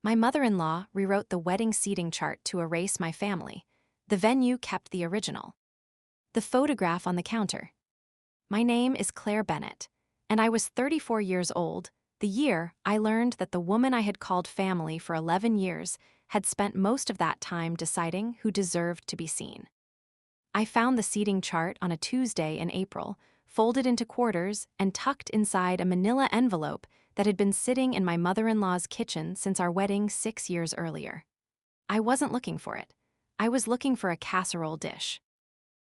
My mother-in-law rewrote the wedding seating chart to erase my family. The venue kept the original. The photograph on the counter. My name is Claire Bennett, and I was 34 years old, the year I learned that the woman I had called family for 11 years had spent most of that time deciding who deserved to be seen. I found the seating chart on a Tuesday in April, folded into quarters and tucked inside a manila envelope that had been sitting in my mother-in-law's kitchen since our wedding 6 years earlier. I wasn't looking for it. I was looking for a casserole dish.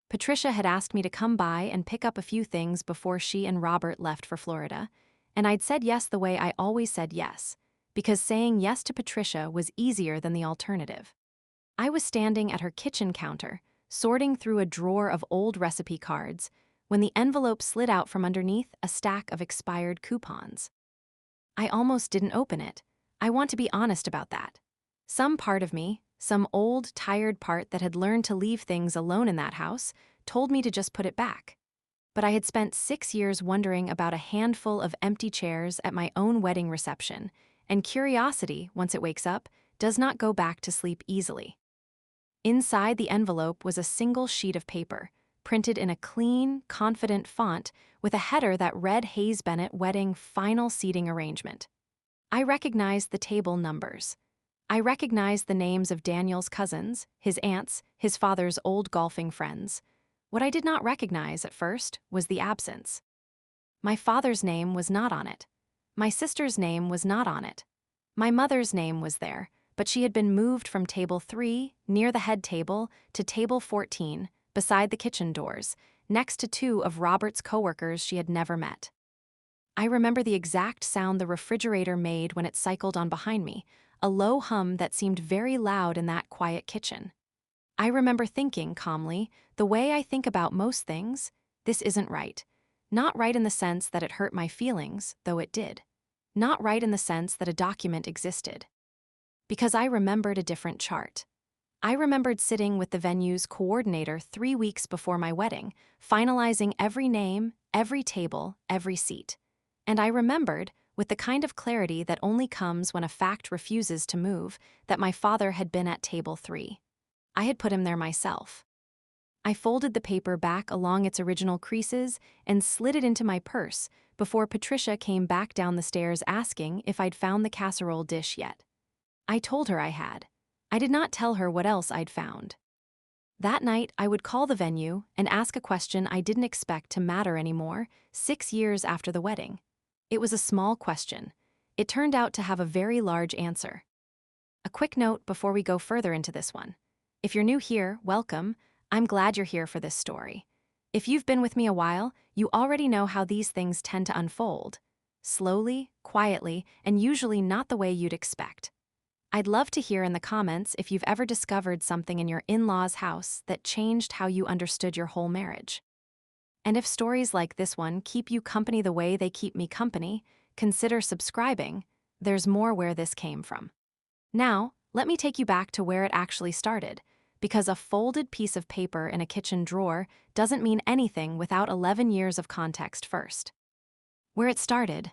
Patricia had asked me to come by and pick up a few things before she and Robert left for Florida, and I'd said yes the way I always said yes, because saying yes to Patricia was easier than the alternative. I was standing at her kitchen counter, sorting through a drawer of old recipe cards, when the envelope slid out from underneath a stack of expired coupons. I almost didn't open it. I want to be honest about that. Some part of me, some old, tired part that had learned to leave things alone in that house, told me to just put it back. But I had spent 6 years wondering about a handful of empty chairs at my own wedding reception, and curiosity, once it wakes up, does not go back to sleep easily. Inside the envelope was a single sheet of paper, printed in a clean, confident font with a header that read Hayes Bennett Wedding Final Seating Arrangement. I recognized the table numbers. I recognized the names of Daniel's cousins, his aunts, his father's old golfing friends. What I did not recognize at first was the absence. My father's name was not on it. My sister's name was not on it. My mother's name was there, but she had been moved from table 3, near the head table, to table 14, beside the kitchen doors, next to 2 of Robert's coworkers she had never met. I remember the exact sound the refrigerator made when it cycled on behind me, a low hum that seemed very loud in that quiet kitchen. I remember thinking calmly, the way I think about most things, this isn't right. Not right in the sense that it hurt my feelings, though it did. Not right in the sense that a document existed. Because I remembered a different chart. I remembered sitting with the venue's coordinator 3 weeks before my wedding, finalizing every name, every table, every seat. And I remembered, with the kind of clarity that only comes when a fact refuses to move, that my father had been at table 3. I had put him there myself. I folded the paper back along its original creases and slid it into my purse before Patricia came back down the stairs asking if I'd found the casserole dish yet. I told her I had. I did not tell her what else I'd found. That night, I would call the venue and ask a question I didn't expect to matter anymore 6 years after the wedding. It was a small question. It turned out to have a very large answer. A quick note before we go further into this one. If you're new here, welcome. I'm glad you're here for this story. If you've been with me a while, you already know how these things tend to unfold. Slowly, quietly, and usually not the way you'd expect. I'd love to hear in the comments if you've ever discovered something in your in-laws' house that changed how you understood your whole marriage. And if stories like this one keep you company the way they keep me company, consider subscribing. There's more where this came from. Now, let me take you back to where it actually started, because a folded piece of paper in a kitchen drawer doesn't mean anything without 11 years of context first. Where it started.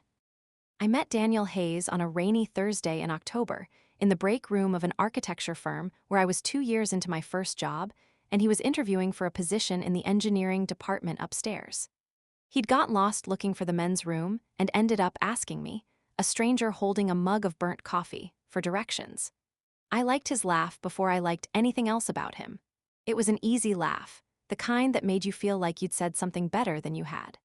I met Daniel Hayes on a rainy Thursday in October, in the break room of an architecture firm where I was 2 years into my first job, and he was interviewing for a position in the engineering department upstairs. He'd got lost looking for the men's room and ended up asking me, a stranger holding a mug of burnt coffee, for directions. I liked his laugh before I liked anything else about him. It was an easy laugh, the kind that made you feel like you'd said something better than you had.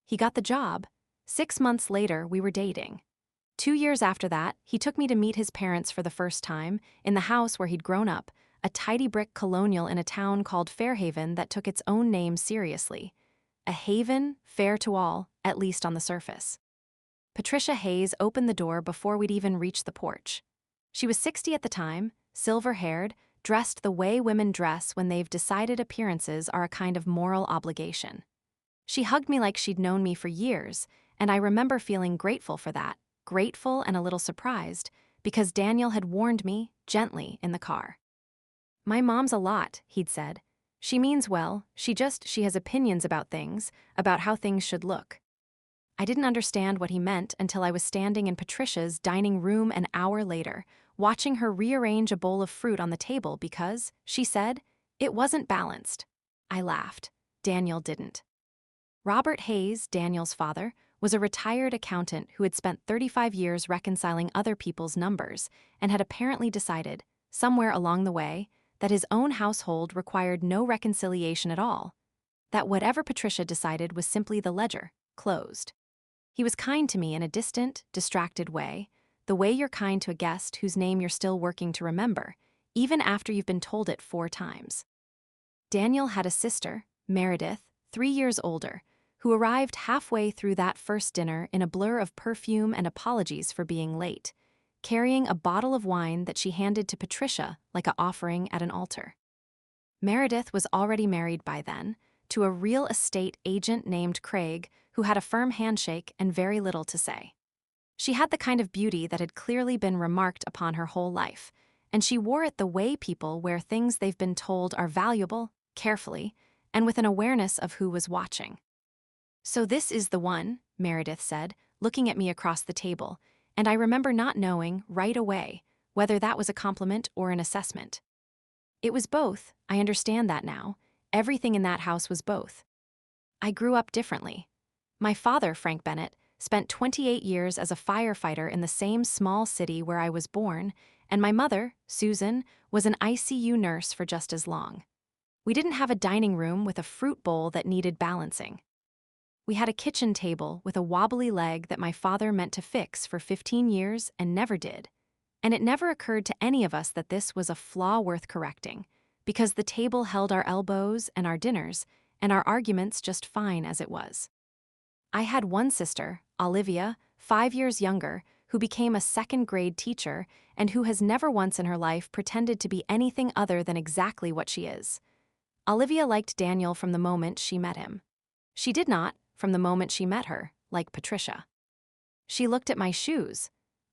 He got the job. 6 months later, we were dating. 2 years after that, he took me to meet his parents for the first time, in the house where he'd grown up, a tidy brick colonial in a town called Fairhaven that took its own name seriously. A haven, fair to all, at least on the surface. Patricia Hayes opened the door before we'd even reached the porch. She was 60 at the time, silver-haired, dressed the way women dress when they've decided appearances are a kind of moral obligation. She hugged me like she'd known me for years, and I remember feeling grateful for that, grateful and a little surprised, because Daniel had warned me, gently, in the car. "My mom's a lot," he'd said. "She means well, she has opinions about things, about how things should look." I didn't understand what he meant until I was standing in Patricia's dining room an hour later, watching her rearrange a bowl of fruit on the table because, she said, it wasn't balanced. I laughed. Daniel didn't. Robert Hayes, Daniel's father, was a retired accountant who had spent 35 years reconciling other people's numbers and had apparently decided, somewhere along the way, that his own household required no reconciliation at all, that whatever Patricia decided was simply the ledger, closed. He was kind to me in a distant, distracted way, the way you're kind to a guest whose name you're still working to remember, even after you've been told it 4 times. Daniel had a sister, Meredith, 3 years older, who arrived halfway through that first dinner in a blur of perfume and apologies for being late, carrying a bottle of wine that she handed to Patricia like an offering at an altar. Meredith was already married by then, to a real estate agent named Craig, who had a firm handshake and very little to say. She had the kind of beauty that had clearly been remarked upon her whole life, and she wore it the way people wear things they've been told are valuable, carefully, and with an awareness of who was watching. "So this is the one," Meredith said, looking at me across the table, and I remember not knowing, right away, whether that was a compliment or an assessment. It was both, I understand that now. Everything in that house was both. I grew up differently. My father, Frank Bennett, spent 28 years as a firefighter in the same small city where I was born, and my mother, Susan, was an ICU nurse for just as long. We didn't have a dining room with a fruit bowl that needed balancing. We had a kitchen table with a wobbly leg that my father meant to fix for 15 years and never did. And it never occurred to any of us that this was a flaw worth correcting, because the table held our elbows and our dinners, and our arguments just fine as it was. I had one sister, Olivia, 5 years younger, who became a 2nd-grade teacher and who has never once in her life pretended to be anything other than exactly what she is. Olivia liked Daniel from the moment she met him. She did not, from the moment she met her, like Patricia. She looked at my shoes.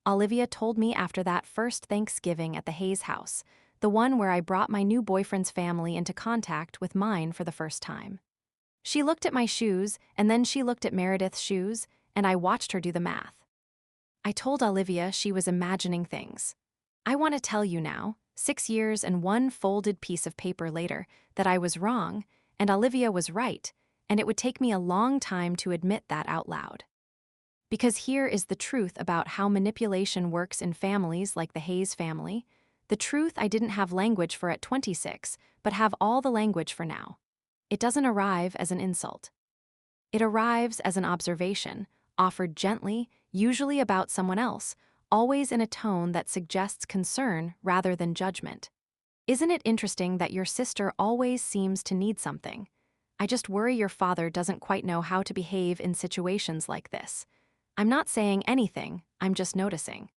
Olivia told me after that first Thanksgiving at the Hayes house, the one where I brought my new boyfriend's family into contact with mine for the first time. She looked at my shoes, and then she looked at Meredith's shoes, and I watched her do the math. I told Olivia she was imagining things. I want to tell you now, 6 years and 1 folded piece of paper later, that I was wrong, and Olivia was right, and it would take me a long time to admit that out loud. Because here is the truth about how manipulation works in families like the Hayes family, the truth I didn't have language for at 26, but have all the language for now. It doesn't arrive as an insult. It arrives as an observation, offered gently, usually about someone else, always in a tone that suggests concern rather than judgment. Isn't it interesting that your sister always seems to need something? I just worry your father doesn't quite know how to behave in situations like this. I'm not saying anything, I'm just noticing.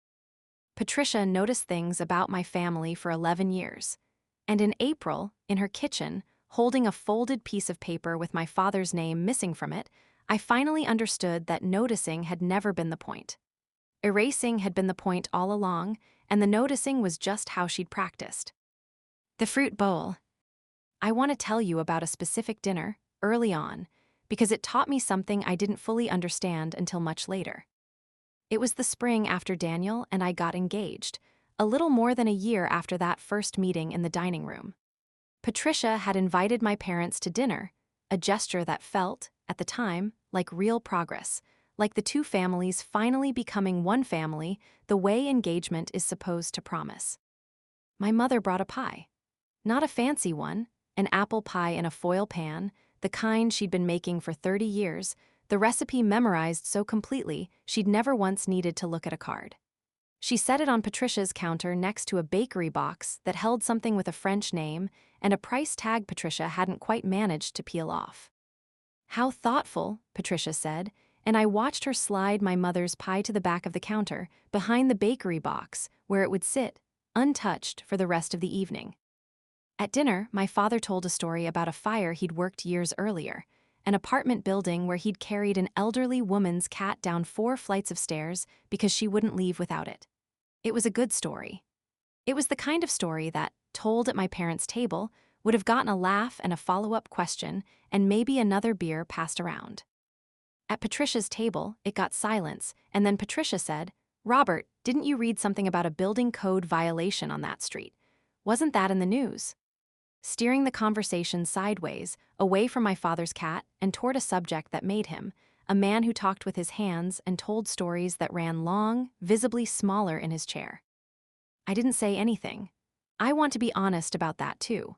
Patricia noticed things about my family for 11 years. And in April, in her kitchen, holding a folded piece of paper with my father's name missing from it, I finally understood that noticing had never been the point. Erasing had been the point all along, and the noticing was just how she'd practiced. The fruit bowl. I want to tell you about a specific dinner, early on, because it taught me something I didn't fully understand until much later. It was the spring after Daniel and I got engaged, a little more than a year after that first meeting in the dining room. Patricia had invited my parents to dinner, a gesture that felt, at the time, like real progress, like the two families finally becoming one family the way engagement is supposed to promise. My mother brought a pie. Not a fancy one, an apple pie in a foil pan, the kind she'd been making for 30 years, the recipe memorized so completely she'd never once needed to look at a card. She set it on Patricia's counter next to a bakery box that held something with a French name and a price tag Patricia hadn't quite managed to peel off. "How thoughtful," Patricia said, and I watched her slide my mother's pie to the back of the counter, behind the bakery box, where it would sit, untouched, for the rest of the evening. At dinner, my father told a story about a fire he'd worked years earlier, an apartment building where he'd carried an elderly woman's cat down 4 flights of stairs because she wouldn't leave without it. It was a good story. It was the kind of story that, told at my parents' table, would have gotten a laugh and a follow-up question and maybe another beer passed around. At Patricia's table, it got silence, and then Patricia said, "Robert, didn't you read something about a building code violation on that street? Wasn't that in the news?" Steering the conversation sideways, away from my father's cat and toward a subject that made him, a man who talked with his hands and told stories that ran long, visibly smaller in his chair. I didn't say anything. I want to be honest about that too.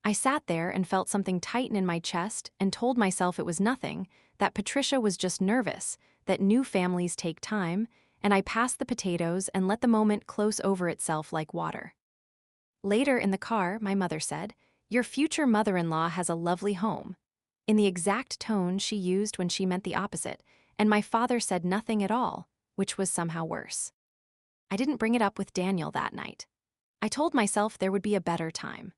I sat there and felt something tighten in my chest and told myself it was nothing, that Patricia was just nervous, that new families take time, and I passed the potatoes and let the moment close over itself like water. Later in the car, my mother said, "Your future mother-in-law has a lovely home," in the exact tone she used when she meant the opposite, and my father said nothing at all, which was somehow worse. I didn't bring it up with Daniel that night. I told myself there would be a better time.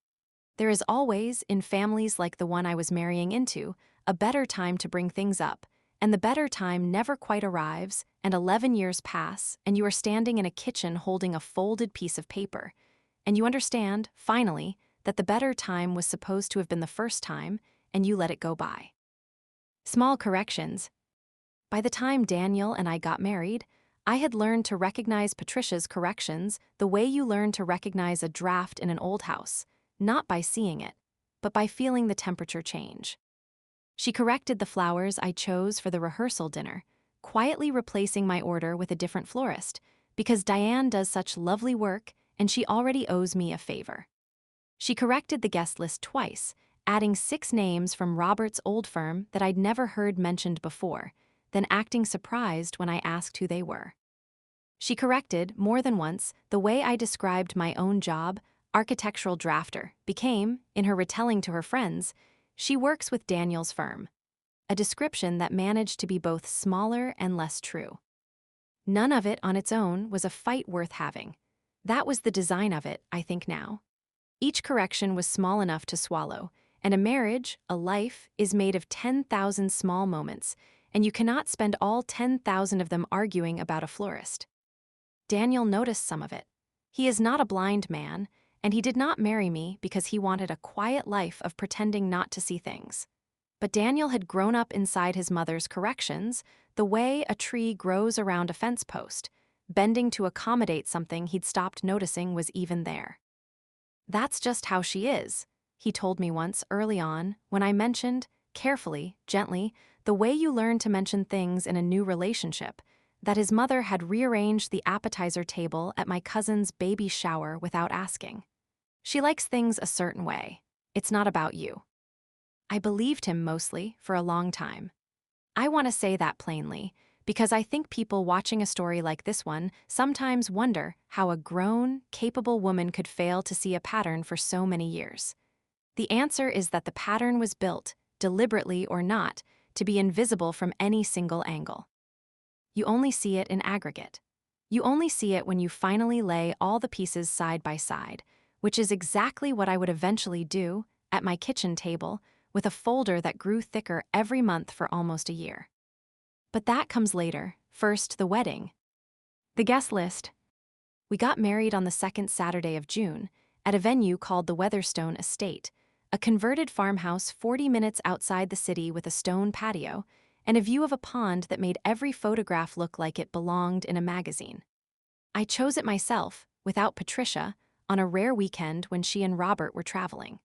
There is always, in families like the one I was marrying into, a better time to bring things up, and the better time never quite arrives, and 11 years pass, and you are standing in a kitchen holding a folded piece of paper, and you understand, finally, that the better time was supposed to have been the first time, and you let it go by. Small corrections. By the time Daniel and I got married, I had learned to recognize Patricia's corrections the way you learn to recognize a draft in an old house, not by seeing it, but by feeling the temperature change. She corrected the flowers I chose for the rehearsal dinner, quietly replacing my order with a different florist, because Diane does such lovely work and she already owes me a favor. She corrected the guest list twice, adding 6 names from Robert's old firm that I'd never heard mentioned before, then acting surprised when I asked who they were. She corrected, more than once, the way I described my own job, architectural drafter, became, in her retelling to her friends, "She works with Daniel's firm," a description that managed to be both smaller and less true. None of it on its own was a fight worth having. That was the design of it, I think now. Each correction was small enough to swallow, and a marriage, a life, is made of 10,000 small moments, and you cannot spend all 10,000 of them arguing about a florist. Daniel noticed some of it. He is not a blind man, and he did not marry me because he wanted a quiet life of pretending not to see things. But Daniel had grown up inside his mother's corrections, the way a tree grows around a fence post, bending to accommodate something he'd stopped noticing was even there. "That's just how she is," he told me once early on when I mentioned, carefully, gently, the way you learn to mention things in a new relationship, that his mother had rearranged the appetizer table at my cousin's baby shower without asking. "She likes things a certain way. It's not about you." I believed him mostly for a long time. I want to say that plainly, because I think people watching a story like this one sometimes wonder how a grown, capable woman could fail to see a pattern for so many years. The answer is that the pattern was built, deliberately or not, to be invisible from any single angle. You only see it in aggregate. You only see it when you finally lay all the pieces side by side, which is exactly what I would eventually do, at my kitchen table, with a folder that grew thicker every month for almost a year. But that comes later. First, the wedding. The guest list. We got married on the second Saturday of June, at a venue called the Weatherstone Estate, a converted farmhouse 40 minutes outside the city with a stone patio, and a view of a pond that made every photograph look like it belonged in a magazine. I chose it myself, without Patricia, on a rare weekend when she and Robert were traveling.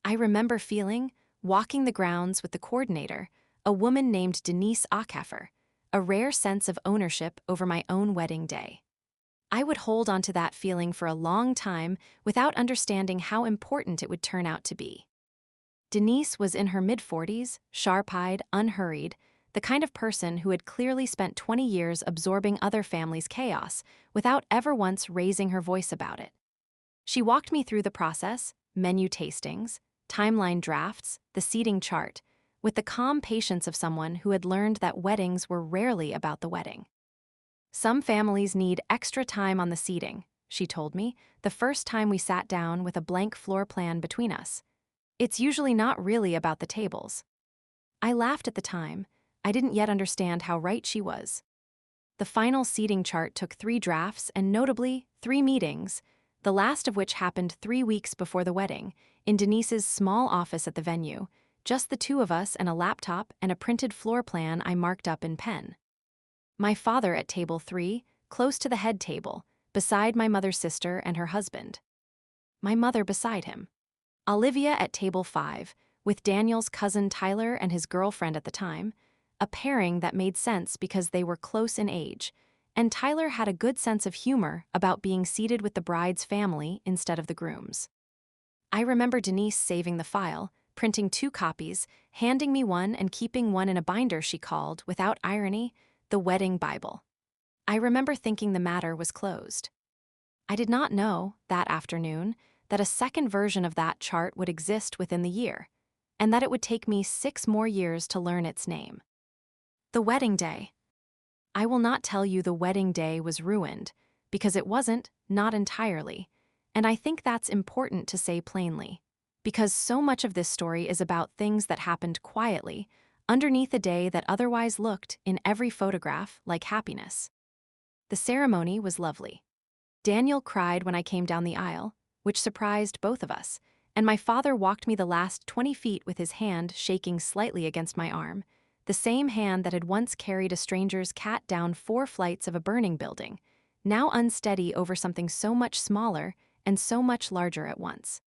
I remember feeling, walking the grounds with the coordinator, a woman named Denise Ackheffer, a rare sense of ownership over my own wedding day. I would hold onto that feeling for a long time without understanding how important it would turn out to be. Denise was in her mid-40s, sharp-eyed, unhurried, the kind of person who had clearly spent 20 years absorbing other families' chaos without ever once raising her voice about it. She walked me through the process, menu tastings, timeline drafts, the seating chart, with the calm patience of someone who had learned that weddings were rarely about the wedding. "Some families need extra time on the seating," she told me, the first time we sat down with a blank floor plan between us. "It's usually not really about the tables." I laughed at the time. I didn't yet understand how right she was. The final seating chart took 3 drafts and notably 3 meetings, the last of which happened 3 weeks before the wedding, in Denise's small office at the venue, just the two of us and a laptop and a printed floor plan I marked up in pen. My father at table 3, close to the head table, beside my mother's sister and her husband. My mother beside him. Olivia at table 5, with Daniel's cousin Tyler and his girlfriend at the time, a pairing that made sense because they were close in age, and Tyler had a good sense of humor about being seated with the bride's family instead of the groom's. I remember Denise saving the file, printing 2 copies, handing me one and keeping one in a binder she called, without irony, the wedding Bible. I remember thinking the matter was closed. I did not know, that afternoon, that a second version of that chart would exist within the year, and that it would take me 6 more years to learn its name. The wedding day. I will not tell you the wedding day was ruined, because it wasn't, not entirely, and I think that's important to say plainly, because so much of this story is about things that happened quietly, underneath a day that otherwise looked, in every photograph, like happiness. The ceremony was lovely. Daniel cried when I came down the aisle, which surprised both of us, and my father walked me the last 20 feet with his hand shaking slightly against my arm, the same hand that had once carried a stranger's cat down 4 flights of a burning building, now unsteady over something so much smaller and so much larger at once.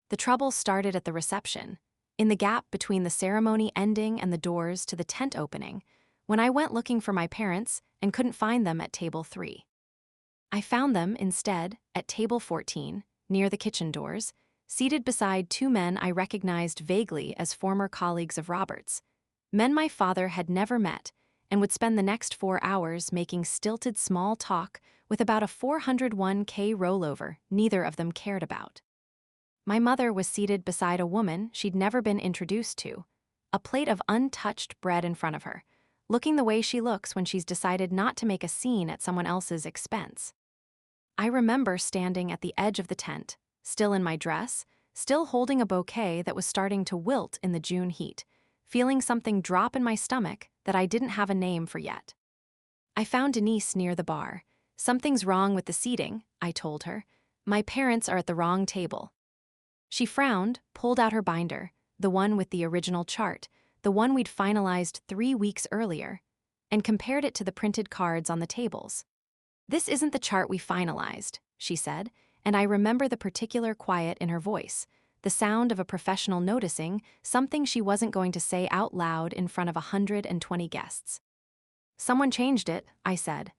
The trouble started at the reception, in the gap between the ceremony ending and the doors to the tent opening, when I went looking for my parents and couldn't find them at table 3. I found them, instead, at table 14, near the kitchen doors, seated beside 2 men I recognized vaguely as former colleagues of Robert's, men my father had never met and would spend the next 4 hours making stilted small talk with about a 401k rollover neither of them cared about. My mother was seated beside a woman she'd never been introduced to, a plate of untouched bread in front of her, looking the way she looks when she's decided not to make a scene at someone else's expense. I remember standing at the edge of the tent, still in my dress, still holding a bouquet that was starting to wilt in the June heat, feeling something drop in my stomach that I didn't have a name for yet. I found Denise near the bar. "Something's wrong with the seating," I told her. "My parents are at the wrong table." She frowned, pulled out her binder, the one with the original chart, the one we'd finalized 3 weeks earlier, and compared it to the printed cards on the tables. "This isn't the chart we finalized," she said, and I remember the particular quiet in her voice, the sound of a professional noticing something she wasn't going to say out loud in front of 120 guests. "Someone changed it," I said.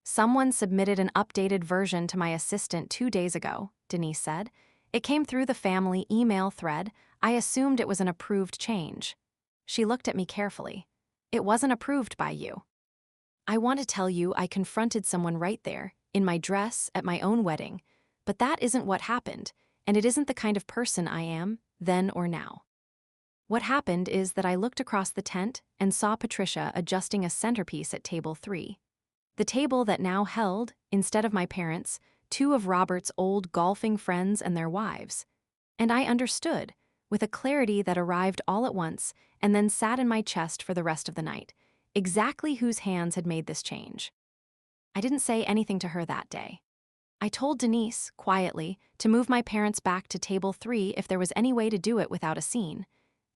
"Someone submitted an updated version to my assistant 2 days ago," Denise said. "It came through the family email thread. I assumed it was an approved change." She looked at me carefully. "It wasn't approved by you." I want to tell you I confronted someone right there, in my dress, at my own wedding, but that isn't what happened, and it isn't the kind of person I am, then or now. What happened is that I looked across the tent and saw Patricia adjusting a centerpiece at table 3. The table that now held, instead of my parents, 2 of Robert's old golfing friends and their wives. And I understood, with a clarity that arrived all at once and then sat in my chest for the rest of the night, exactly whose hands had made this change. I didn't say anything to her that day. I told Denise, quietly, to move my parents back to table 3 if there was any way to do it without a scene.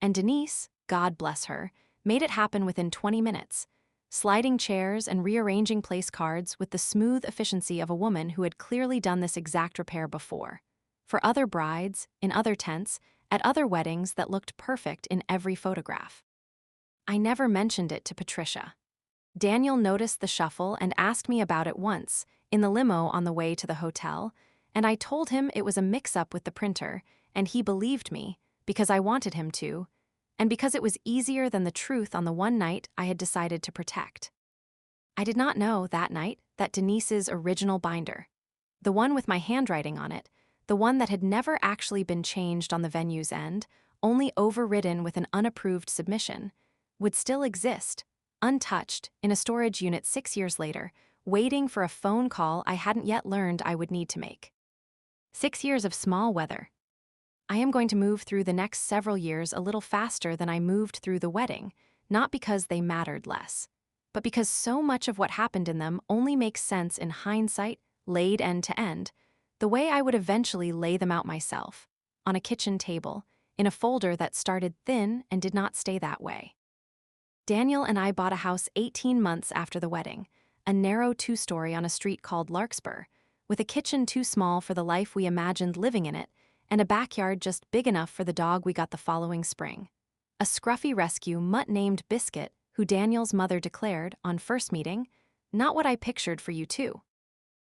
And Denise, God bless her, made it happen within 20 minutes, sliding chairs and rearranging place cards with the smooth efficiency of a woman who had clearly done this exact repair before, for other brides, in other tents, at other weddings that looked perfect in every photograph. I never mentioned it to Patricia. Daniel noticed the shuffle and asked me about it once, in the limo on the way to the hotel, and I told him it was a mix-up with the printer, and he believed me, because I wanted him to, and because it was easier than the truth on the one night I had decided to protect. I did not know, that night, that Denise's original binder, the one with my handwriting on it, the one that had never actually been changed on the venue's end, only overridden with an unapproved submission, would still exist, untouched, in a storage unit 6 years later, waiting for a phone call I hadn't yet learned I would need to make. 6 years of small weather. I am going to move through the next several years a little faster than I moved through the wedding, not because they mattered less, but because so much of what happened in them only makes sense in hindsight, laid end to end, the way I would eventually lay them out myself, on a kitchen table, in a folder that started thin and did not stay that way. Daniel and I bought a house 18 months after the wedding, a narrow two-story on a street called Larkspur, with a kitchen too small for the life we imagined living in it, and a backyard just big enough for the dog we got the following spring. A scruffy rescue mutt named Biscuit, who Daniel's mother declared, on first meeting, "Not what I pictured for you too."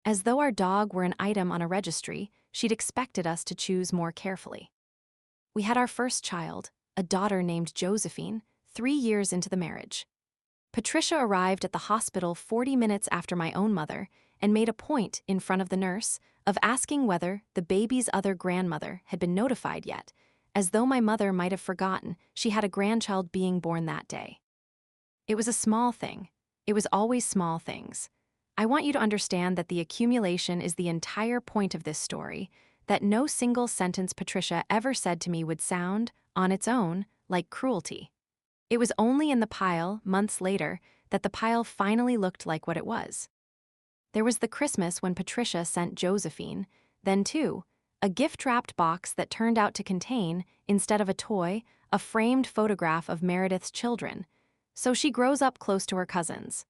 As though our dog were an item on a registry, she'd expected us to choose more carefully. We had our first child, a daughter named Josephine, 3 years into the marriage. Patricia arrived at the hospital 40 minutes after my own mother and made a point, in front of the nurse, of asking whether the baby's other grandmother had been notified yet, as though my mother might have forgotten she had a grandchild being born that day. It was a small thing. It was always small things. I want you to understand that the accumulation is the entire point of this story, that no single sentence Patricia ever said to me would sound, on its own, like cruelty. It was only in the pile, months later, that the pile finally looked like what it was. There was the Christmas when Patricia sent Josephine, then too, a gift-wrapped box that turned out to contain, instead of a toy, a framed photograph of Meredith's children, so she grows up close to her cousins.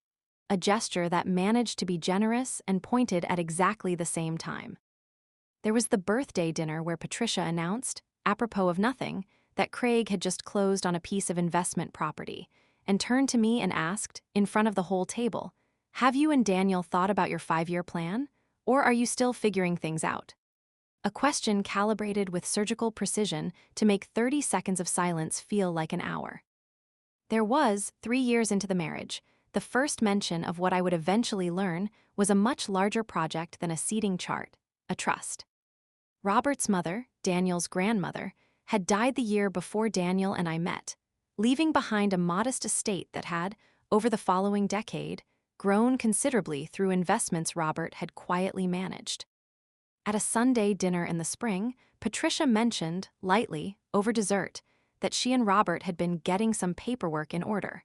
A gesture that managed to be generous and pointed at exactly the same time. There was the birthday dinner where Patricia announced, apropos of nothing, that Craig had just closed on a piece of investment property, and turned to me and asked, in front of the whole table, "Have you and Daniel thought about your 5-year plan? Or are you still figuring things out?" A question calibrated with surgical precision to make 30 seconds of silence feel like an hour. There was, 3 years into the marriage, the first mention of what I would eventually learn was a much larger project than a seating chart, a trust. Robert's mother, Daniel's grandmother, had died the year before Daniel and I met, leaving behind a modest estate that had, over the following decade, grown considerably through investments Robert had quietly managed. At a Sunday dinner in the spring, Patricia mentioned, lightly, over dessert, that she and Robert had been getting some paperwork in order,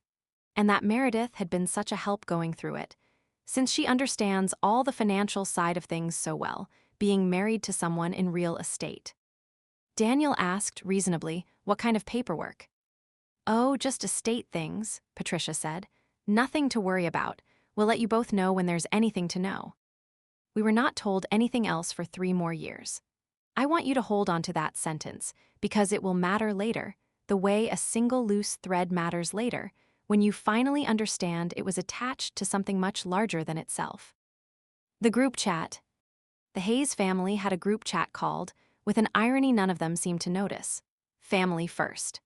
and that Meredith had been such a help going through it, since she understands all the financial side of things so well, being married to someone in real estate. Daniel asked, reasonably, what kind of paperwork. "Oh, just estate things," Patricia said. "Nothing to worry about. We'll let you both know when there's anything to know." We were not told anything else for 3 more years. I want you to hold on to that sentence, because it will matter later, the way a single loose thread matters later, when you finally understand it was attached to something much larger than itself. The group chat. The Hayes family had a group chat called, with an irony none of them seemed to notice, Family First.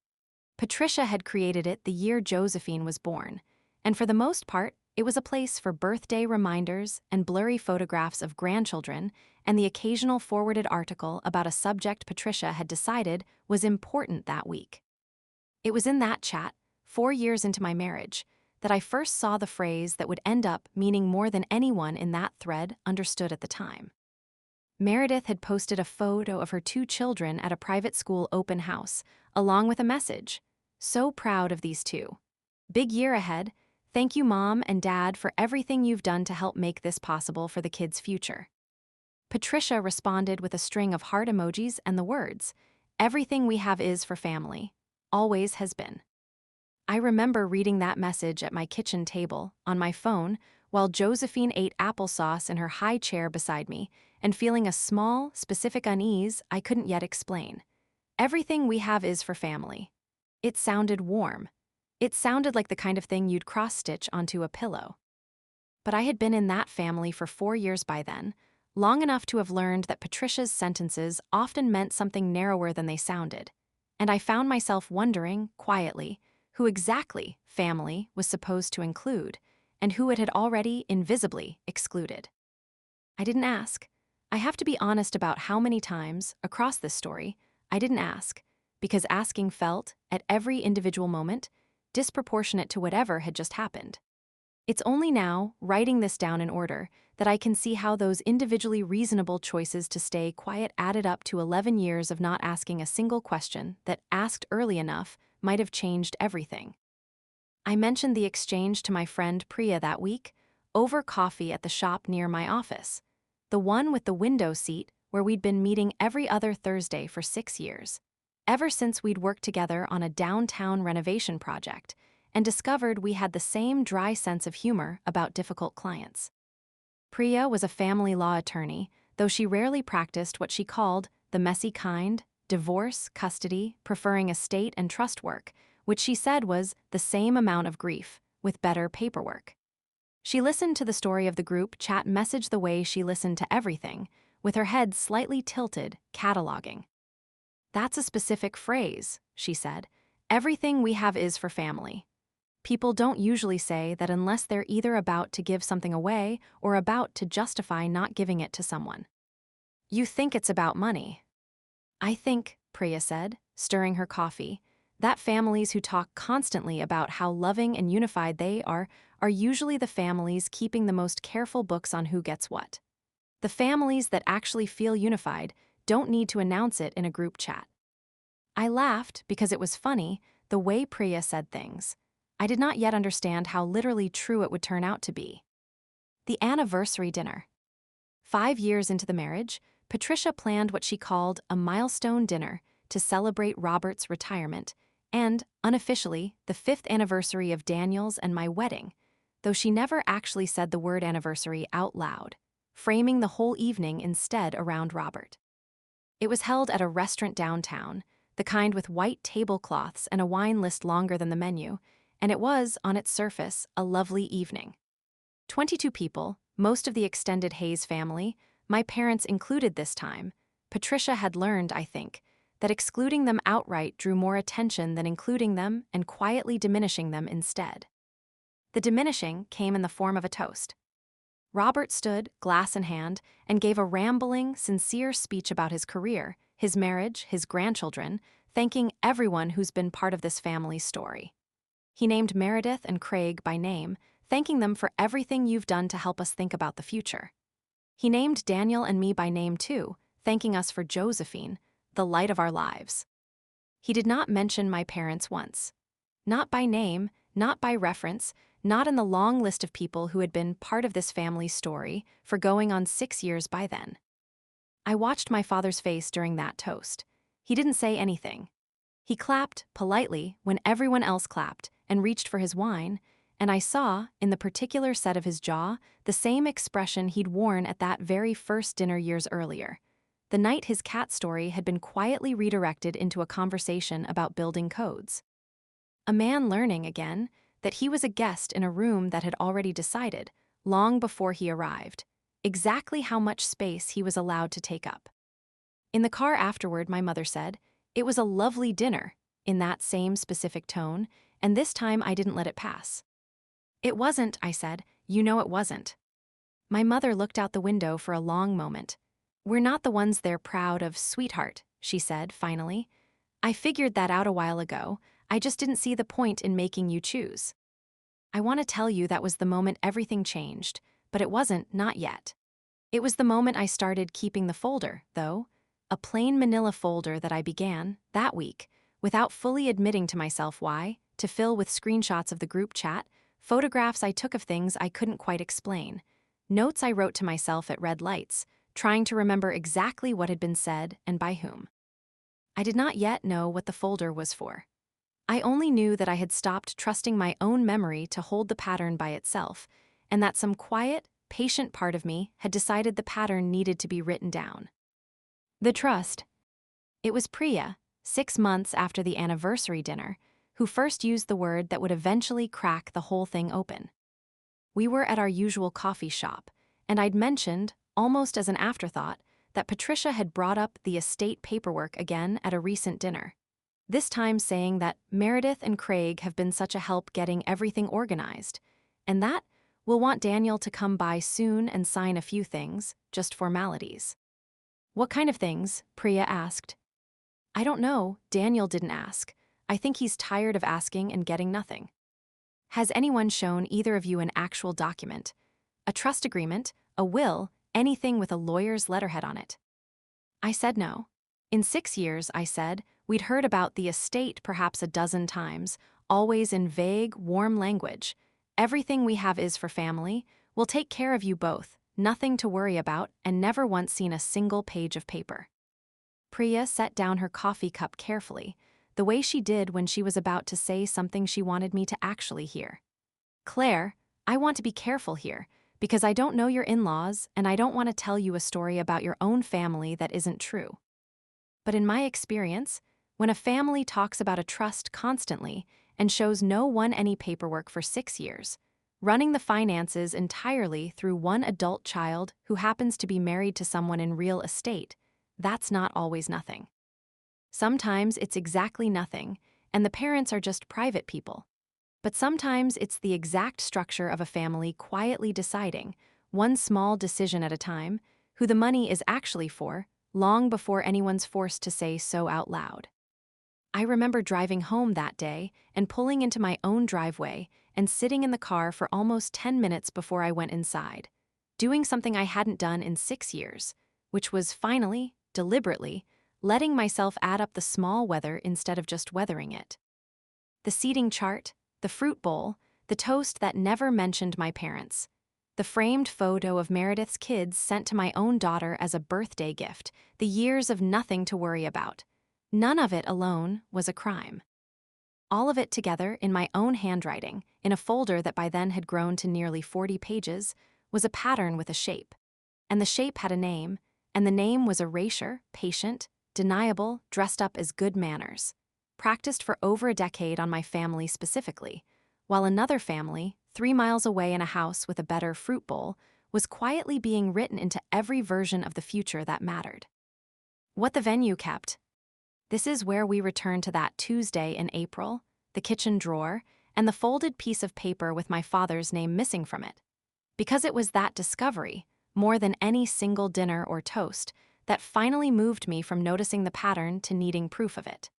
Patricia had created it the year Josephine was born, and for the most part, it was a place for birthday reminders and blurry photographs of grandchildren and the occasional forwarded article about a subject Patricia had decided was important that week. It was in that chat, 4 years into my marriage, that I first saw the phrase that would end up meaning more than anyone in that thread understood at the time. Meredith had posted a photo of her 2 children at a private school open house, along with a message. "So proud of these 2. Big year ahead. Thank you, Mom and Dad, for everything you've done to help make this possible for the kids' future." Patricia responded with a string of heart emojis and the words, "Everything we have is for family. Always has been." I remember reading that message at my kitchen table, on my phone, while Josephine ate applesauce in her high chair beside me, and feeling a small, specific unease I couldn't yet explain. Everything we have is for family. It sounded warm. It sounded like the kind of thing you'd cross-stitch onto a pillow. But I had been in that family for 4 years by then, long enough to have learned that Patricia's sentences often meant something narrower than they sounded, and I found myself wondering, quietly, who exactly family was supposed to include, and who it had already invisibly excluded. I didn't ask. I have to be honest about how many times, across this story, I didn't ask, because asking felt, at every individual moment, disproportionate to whatever had just happened. It's only now, writing this down in order, that I can see how those individually reasonable choices to stay quiet added up to 11 years of not asking a single question that, asked early enough, might have changed everything. I mentioned the exchange to my friend Priya that week, over coffee at the shop near my office, the one with the window seat where we'd been meeting every other Thursday for 6 years. ever since we'd worked together on a downtown renovation project and discovered we had the same dry sense of humor about difficult clients. Priya was a family law attorney, though she rarely practiced what she called the messy kind, divorce, custody, preferring estate and trust work, which she said was the same amount of grief, with better paperwork. She listened to the story of the group chat message the way she listened to everything, with her head slightly tilted, cataloging. "That's a specific phrase," she said. "Everything we have is for family." People don't usually say that unless they're either about to give something away or about to justify not giving it to someone. "You think it's about money." "I think," Priya said, stirring her coffee, "that families who talk constantly about how loving and unified they are usually the families keeping the most careful books on who gets what. The families that actually feel unified don't need to announce it in a group chat." I laughed because it was funny the way Priya said things. I did not yet understand how literally true it would turn out to be. The anniversary dinner. 5 years into the marriage, Patricia planned what she called a milestone dinner to celebrate Robert's retirement and, unofficially, the 5th anniversary of Daniel's and my wedding, though she never actually said the word anniversary out loud, framing the whole evening instead around Robert. It was held at a restaurant downtown, the kind with white tablecloths and a wine list longer than the menu, and it was, on its surface, a lovely evening. 22 people, most of the extended Hayes family, my parents included this time. Patricia had learned, I think, that excluding them outright drew more attention than including them and quietly diminishing them instead. The diminishing came in the form of a toast. Robert stood, glass in hand, and gave a rambling, sincere speech about his career, his marriage, his grandchildren, thanking everyone who's been part of this family's story. He named Meredith and Craig by name, thanking them for everything you've done to help us think about the future. He named Daniel and me by name too, thanking us for Josephine, the light of our lives. He did not mention my parents once. Not by name, not by reference, not in the long list of people who had been part of this family's story for going on 6 years by then. I watched my father's face during that toast. He didn't say anything. He clapped, politely, when everyone else clapped, and reached for his wine, and I saw, in the particular set of his jaw, the same expression he'd worn at that very first dinner years earlier, the night his cat story had been quietly redirected into a conversation about building codes. A man learning, again, that he was a guest in a room that had already decided, long before he arrived, exactly how much space he was allowed to take up. In the car afterward, my mother said, "It was a lovely dinner," in that same specific tone, and this time I didn't let it pass. "It wasn't," I said. "You know it wasn't." My mother looked out the window for a long moment. "We're not the ones they're proud of, sweetheart," she said, finally. "I figured that out a while ago. I just didn't see the point in making you choose." I want to tell you that was the moment everything changed, but it wasn't, not yet. It was the moment I started keeping the folder, though, a plain manila folder that I began, that week, without fully admitting to myself why, to fill with screenshots of the group chat, photographs I took of things I couldn't quite explain, notes I wrote to myself at red lights, trying to remember exactly what had been said and by whom. I did not yet know what the folder was for. I only knew that I had stopped trusting my own memory to hold the pattern by itself, and that some quiet, patient part of me had decided the pattern needed to be written down. The trust. It was Priya, 6 months after the anniversary dinner, who first used the word that would eventually crack the whole thing open. We were at our usual coffee shop, and I'd mentioned, almost as an afterthought, that Patricia had brought up the estate paperwork again at a recent dinner. This time saying that Meredith and Craig have been such a help getting everything organized, and that we'll want Daniel to come by soon and sign a few things, just formalities. "What kind of things?" Priya asked. "I don't know, Daniel didn't ask. I think he's tired of asking and getting nothing." "Has anyone shown either of you an actual document? A trust agreement, a will, anything with a lawyer's letterhead on it?" I said no. In 6 years, I said, we'd heard about the estate perhaps a dozen times, always in vague, warm language. "Everything we have is for family. We'll take care of you both, nothing to worry about, and never once seen a single page of paper." Priya set down her coffee cup carefully, the way she did when she was about to say something she wanted me to actually hear. Claire, I want to be careful here, because I don't know your in-laws and I don't want to tell you a story about your own family that isn't true. But in my experience, when a family talks about a trust constantly and shows no one any paperwork for 6 years, running the finances entirely through one adult child who happens to be married to someone in real estate, that's not always nothing. Sometimes it's exactly nothing, and the parents are just private people. But sometimes it's the exact structure of a family quietly deciding, one small decision at a time, who the money is actually for, long before anyone's forced to say so out loud. I remember driving home that day and pulling into my own driveway and sitting in the car for almost 10 minutes before I went inside, doing something I hadn't done in 6 years, which was finally, deliberately, letting myself add up the small weather instead of just weathering it. The seating chart, the fruit bowl, the toast that never mentioned my parents, the framed photo of Meredith's kids sent to my own daughter as a birthday gift, the years of nothing to worry about. None of it alone was a crime. All of it together in my own handwriting, in a folder that by then had grown to nearly 40 pages, was a pattern with a shape. And the shape had a name, and the name was erasure, patient, deniable, dressed up as good manners. Practiced for over a decade on my family specifically, while another family, 3 miles away in a house with a better fruit bowl, was quietly being written into every version of the future that mattered. What the venue kept. This is where we return to that Tuesday in April, the kitchen drawer, and the folded piece of paper with my father's name missing from it. Because it was that discovery, more than any single dinner or toast, that finally moved me from noticing the pattern to needing proof of it.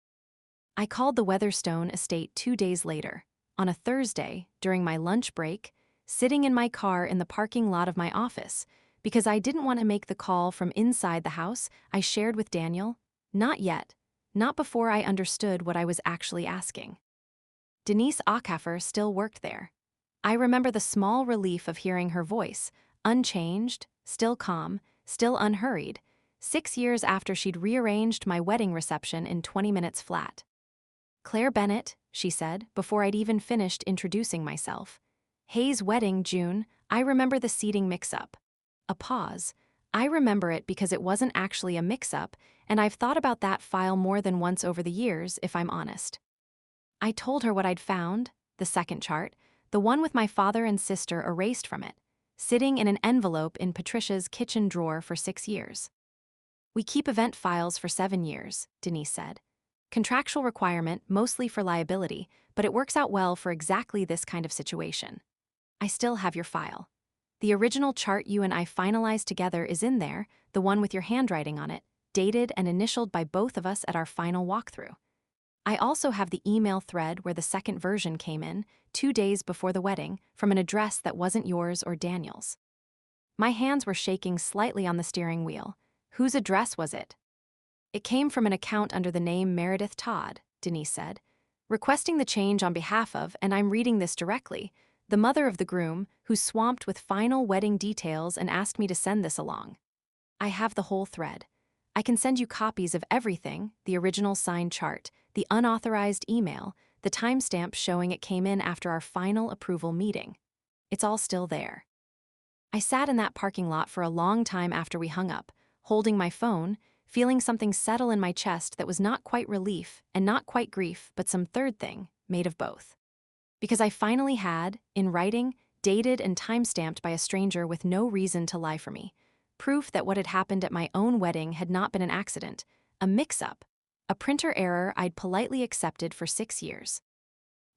I called the Weatherstone estate 2 days later, on a Thursday, during my lunch break, sitting in my car in the parking lot of my office, because I didn't want to make the call from inside the house I shared with Daniel. Not yet, not before I understood what I was actually asking. Denise Ackafer still worked there. I remember the small relief of hearing her voice, unchanged, still calm, still unhurried, 6 years after she'd rearranged my wedding reception in 20 minutes flat. Claire Bennett, she said, before I'd even finished introducing myself. Hayes' wedding, June, I remember the seating mix-up. A pause. I remember it because it wasn't actually a mix-up, and I've thought about that file more than once over the years, if I'm honest. I told her what I'd found, the second chart, the one with my father and sister erased from it, sitting in an envelope in Patricia's kitchen drawer for 6 years. We keep event files for 7 years, Denise said. Contractual requirement, mostly for liability, but it works out well for exactly this kind of situation. I still have your file. The original chart you and I finalized together is in there, the one with your handwriting on it, dated and initialed by both of us at our final walkthrough. I also have the email thread where the second version came in, 2 days before the wedding, from an address that wasn't yours or Daniel's. My hands were shaking slightly on the steering wheel. Whose address was it? It came from an account under the name Meredith Todd, Denise said, requesting the change on behalf of, and I'm reading this directly, the mother of the groom, who's swamped with final wedding details and asked me to send this along. I have the whole thread. I can send you copies of everything, the original signed chart, the unauthorized email, the timestamp showing it came in after our final approval meeting. It's all still there. I sat in that parking lot for a long time after we hung up, holding my phone, feeling something settle in my chest that was not quite relief and not quite grief, but some third thing, made of both. Because I finally had, in writing, dated and time-stamped by a stranger with no reason to lie for me, proof that what had happened at my own wedding had not been an accident, a mix-up, a printer error I'd politely accepted for 6 years.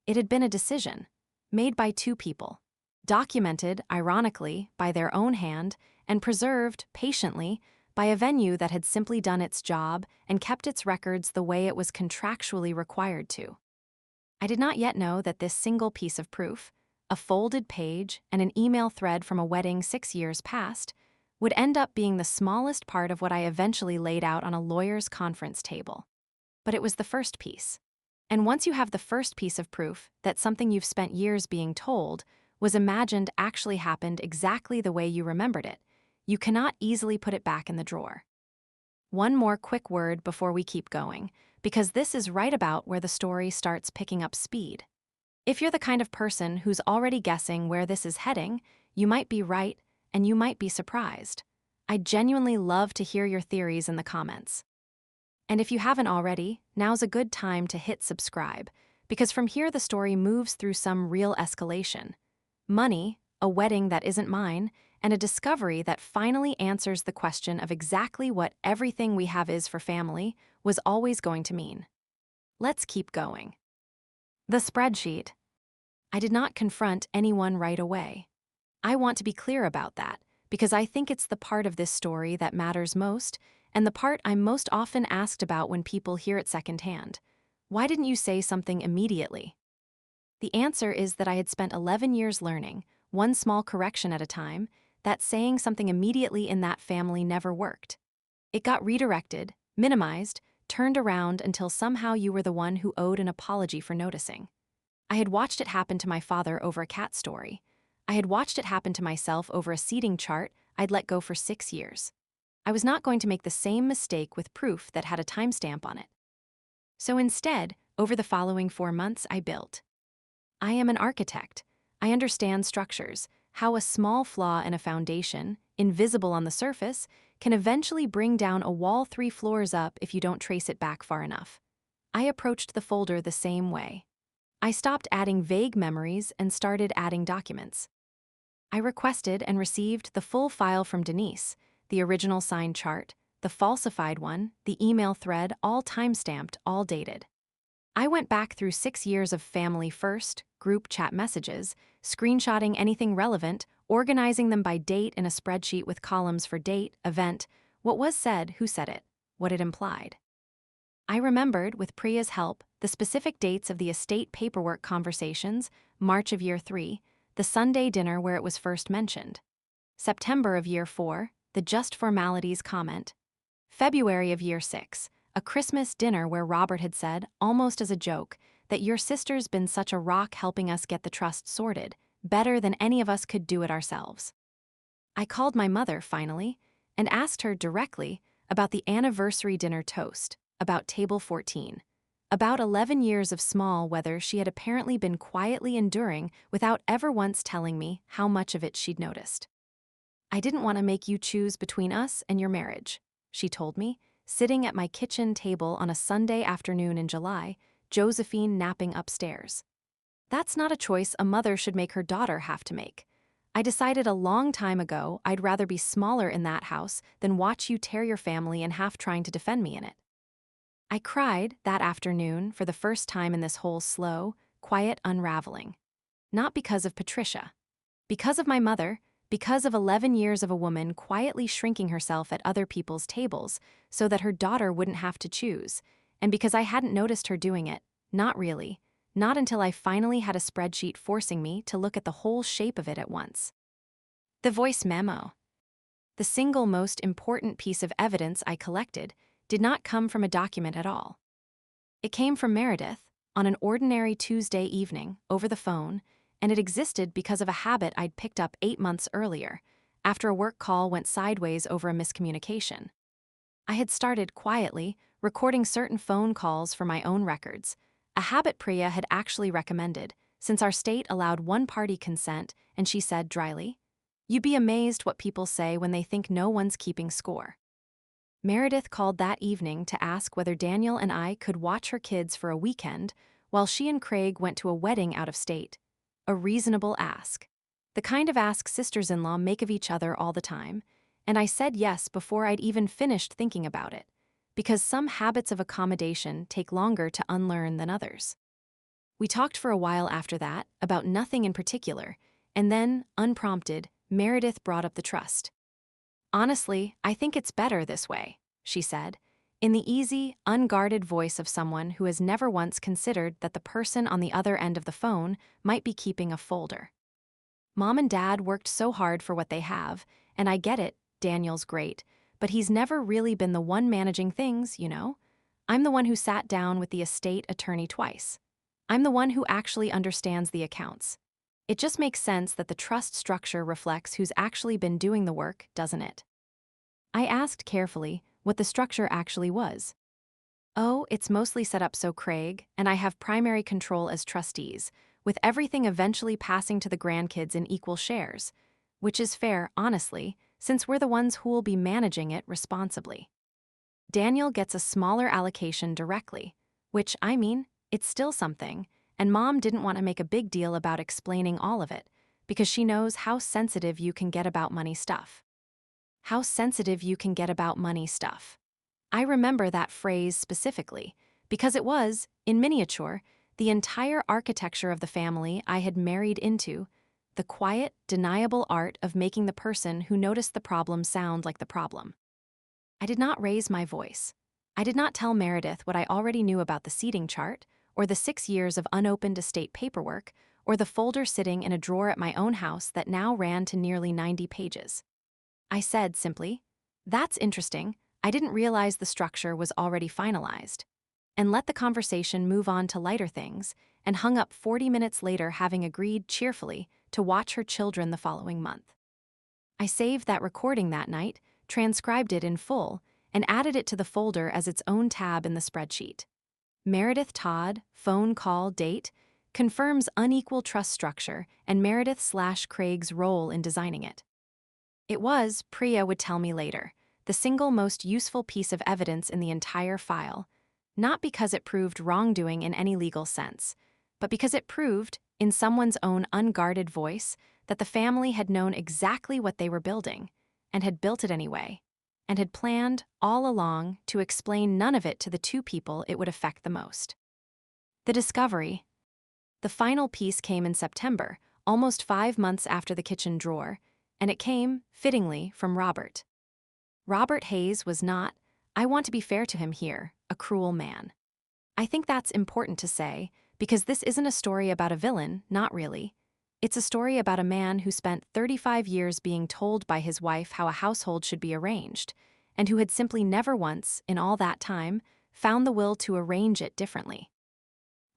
It had been a decision, made by 2 people, documented, ironically, by their own hand, and preserved, patiently, by a venue that had simply done its job and kept its records the way it was contractually required to. I did not yet know that this single piece of proof, a folded page and an email thread from a wedding 6 years past, would end up being the smallest part of what I eventually laid out on a lawyer's conference table. But it was the first piece. And once you have the first piece of proof that something you've spent years being told was imagined actually happened exactly the way you remembered it, you cannot easily put it back in the drawer. One more quick word before we keep going, because this is right about where the story starts picking up speed. If you're the kind of person who's already guessing where this is heading, you might be right and you might be surprised. I genuinely love to hear your theories in the comments. And if you haven't already, now's a good time to hit subscribe, because from here the story moves through some real escalation. Money, a wedding that isn't mine, and a discovery that finally answers the question of exactly what everything we have is for family was always going to mean. Let's keep going. The spreadsheet. I did not confront anyone right away. I want to be clear about that, because I think it's the part of this story that matters most, and the part I'm most often asked about when people hear it secondhand. Why didn't you say something immediately? The answer is that I had spent 11 years learning, one small correction at a time, that saying something immediately in that family never worked. It got redirected, minimized, turned around until somehow you were the one who owed an apology for noticing. I had watched it happen to my father over a cat story. I had watched it happen to myself over a seating chart I'd let go for 6 years. I was not going to make the same mistake with proof that had a timestamp on it. So instead, over the following 4 months, I built. I am an architect. I understand structures, how a small flaw in a foundation, invisible on the surface, can eventually bring down a wall 3 floors up if you don't trace it back far enough. I approached the folder the same way. I stopped adding vague memories and started adding documents. I requested and received the full file from Denise, the original signed chart, the falsified one, the email thread, all timestamped, all dated. I went back through 6 years of family first, group chat messages, screenshotting anything relevant, organizing them by date in a spreadsheet with columns for date, event, what was said, who said it, what it implied. I remembered, with Priya's help, the specific dates of the estate paperwork conversations, March of year 3, the Sunday dinner where it was first mentioned, September of year 4, the just formalities comment, February of year 6, a Christmas dinner where Robert had said, almost as a joke, that your sister's been such a rock helping us get the trust sorted, better than any of us could do it ourselves. I called my mother, finally, and asked her directly about the anniversary dinner toast, about table 14, about 11 years of small weather she had apparently been quietly enduring without ever once telling me how much of it she'd noticed. I didn't want to make you choose between us and your marriage, she told me, sitting at my kitchen table on a Sunday afternoon in July, Josephine napping upstairs. That's not a choice a mother should make her daughter have to make. I decided a long time ago I'd rather be smaller in that house than watch you tear your family in half trying to defend me in it. I cried that afternoon for the first time in this whole slow, quiet unraveling. Not because of Patricia. Because of my mother, because of 11 years of a woman quietly shrinking herself at other people's tables so that her daughter wouldn't have to choose, and because I hadn't noticed her doing it, not really, not until I finally had a spreadsheet forcing me to look at the whole shape of it at once. The voice memo. The single most important piece of evidence I collected did not come from a document at all. It came from Meredith, on an ordinary Tuesday evening, over the phone, and it existed because of a habit I'd picked up 8 months earlier, after a work call went sideways over a miscommunication. I had started quietly, recording certain phone calls for my own records, a habit Priya had actually recommended, since our state allowed one-party consent, and she said dryly, "You'd be amazed what people say when they think no one's keeping score." Meredith called that evening to ask whether Daniel and I could watch her kids for a weekend while she and Craig went to a wedding out of state. A reasonable ask. The kind of ask sisters-in-law make of each other all the time, and I said yes before I'd even finished thinking about it, because some habits of accommodation take longer to unlearn than others. We talked for a while after that, about nothing in particular, and then, unprompted, Meredith brought up the trust. "Honestly, I think it's better this way," she said, in the easy, unguarded voice of someone who has never once considered that the person on the other end of the phone might be keeping a folder. Mom and Dad worked so hard for what they have, and I get it, Daniel's great, but he's never really been the one managing things, you know? I'm the one who sat down with the estate attorney twice. I'm the one who actually understands the accounts. It just makes sense that the trust structure reflects who's actually been doing the work, doesn't it? I asked carefully, what the structure actually was. "Oh, it's mostly set up so Craig and I have primary control as trustees, with everything eventually passing to the grandkids in equal shares, which is fair, honestly, since we're the ones who'll be managing it responsibly. Daniel gets a smaller allocation directly, which, I mean, it's still something, and Mom didn't want to make a big deal about explaining all of it, because she knows how sensitive you can get about money stuff. How sensitive you can get about money stuff. I remember that phrase specifically, because it was, in miniature, the entire architecture of the family I had married into, the quiet, deniable art of making the person who noticed the problem sound like the problem. I did not raise my voice. I did not tell Meredith what I already knew about the seating chart, or the 6 years of unopened estate paperwork, or the folder sitting in a drawer at my own house that now ran to nearly 90 pages. I said simply, "That's interesting. I didn't realize the structure was already finalized," and let the conversation move on to lighter things, and hung up 40 minutes later having agreed cheerfully to watch her children the following month. I saved that recording that night, transcribed it in full, and added it to the folder as its own tab in the spreadsheet. Meredith Todd, phone call, date, confirms unequal trust structure and Meredith/Craig's role in designing it. It was, Priya would tell me later, the single most useful piece of evidence in the entire file, not because it proved wrongdoing in any legal sense, but because it proved, in someone's own unguarded voice, that the family had known exactly what they were building, and had built it anyway, and had planned, all along, to explain none of it to the two people it would affect the most. The discovery. The final piece came in September, almost 5 months after the kitchen drawer, and it came, fittingly, from Robert. Robert Hayes was not, I want to be fair to him here, a cruel man. I think that's important to say, because this isn't a story about a villain, not really. It's a story about a man who spent 35 years being told by his wife how a household should be arranged, and who had simply never once, in all that time, found the will to arrange it differently.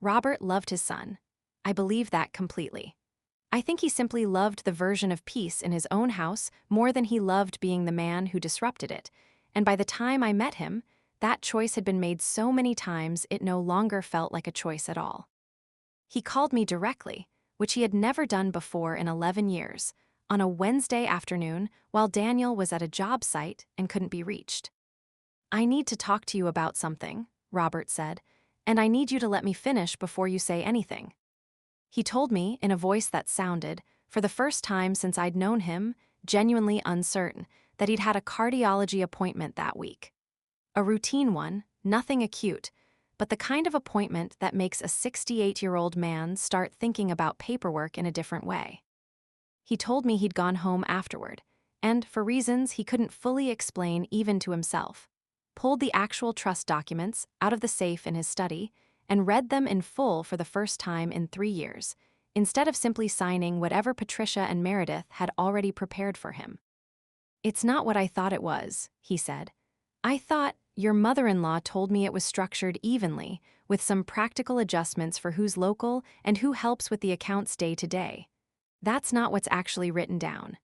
Robert loved his son. I believe that completely. I think he simply loved the version of peace in his own house more than he loved being the man who disrupted it, and by the time I met him, that choice had been made so many times it no longer felt like a choice at all. He called me directly, which he had never done before in 11 years, on a Wednesday afternoon while Daniel was at a job site and couldn't be reached. "I need to talk to you about something," Robert said, "and I need you to let me finish before you say anything." He told me, in a voice that sounded, for the first time since I'd known him, genuinely uncertain, that he'd had a cardiology appointment that week. A routine one, nothing acute, but the kind of appointment that makes a 68-year-old man start thinking about paperwork in a different way. He told me he'd gone home afterward, and, for reasons he couldn't fully explain even to himself, pulled the actual trust documents out of the safe in his study and read them in full for the first time in 3 years, instead of simply signing whatever Patricia and Meredith had already prepared for him. "It's not what I thought it was," he said. "I thought your mother-in-law told me it was structured evenly, with some practical adjustments for who's local and who helps with the accounts day to day. That's not what's actually written down.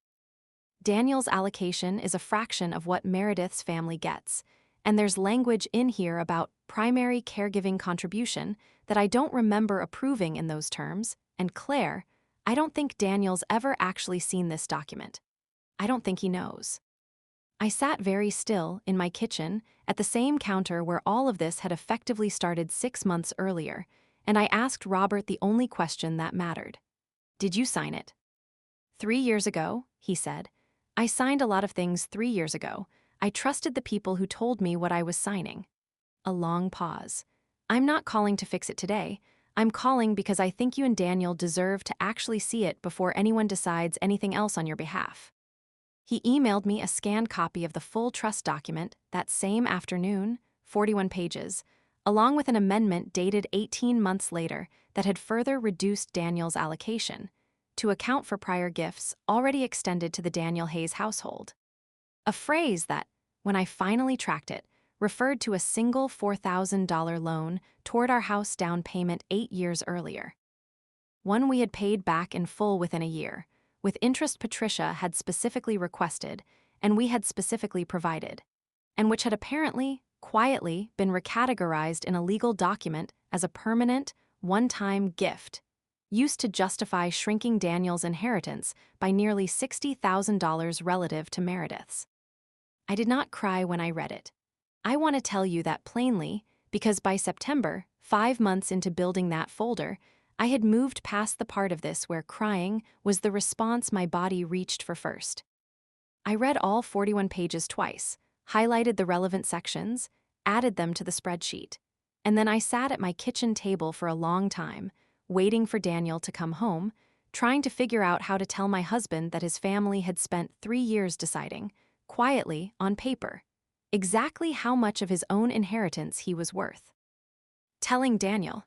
Daniel's allocation is a fraction of what Meredith's family gets, and there's language in here about primary caregiving contribution that I don't remember approving in those terms, and Claire, I don't think Daniel's ever actually seen this document. I don't think he knows." I sat very still, in my kitchen, at the same counter where all of this had effectively started 6 months earlier, and I asked Robert the only question that mattered. "Did you sign it?" "3 years ago," he said. "I signed a lot of things 3 years ago. I trusted the people who told me what I was signing." A long pause. "I'm not calling to fix it today. I'm calling because I think you and Daniel deserve to actually see it before anyone decides anything else on your behalf." He emailed me a scanned copy of the full trust document that same afternoon, 41 pages, along with an amendment dated 18 months later that had further reduced Daniel's allocation to account for prior gifts already extended to the Daniel Hayes household. A phrase that, when I finally tracked it, referred to a single $4,000 loan toward our house down payment 8 years earlier. One we had paid back in full within a year, with interest Patricia had specifically requested, and we had specifically provided. and which had apparently, quietly, been recategorized in a legal document as a permanent, one-time gift, used to justify shrinking Daniel's inheritance by nearly $60,000 relative to Meredith's. I did not cry when I read it. I want to tell you that plainly, because by September, 5 months into building that folder, I had moved past the part of this where crying was the response my body reached for first. I read all 41 pages twice, highlighted the relevant sections, added them to the spreadsheet, and then I sat at my kitchen table for a long time, waiting for Daniel to come home, trying to figure out how to tell my husband that his family had spent 3 years deciding, quietly, on paper, exactly how much of his own inheritance he was worth. Telling Daniel,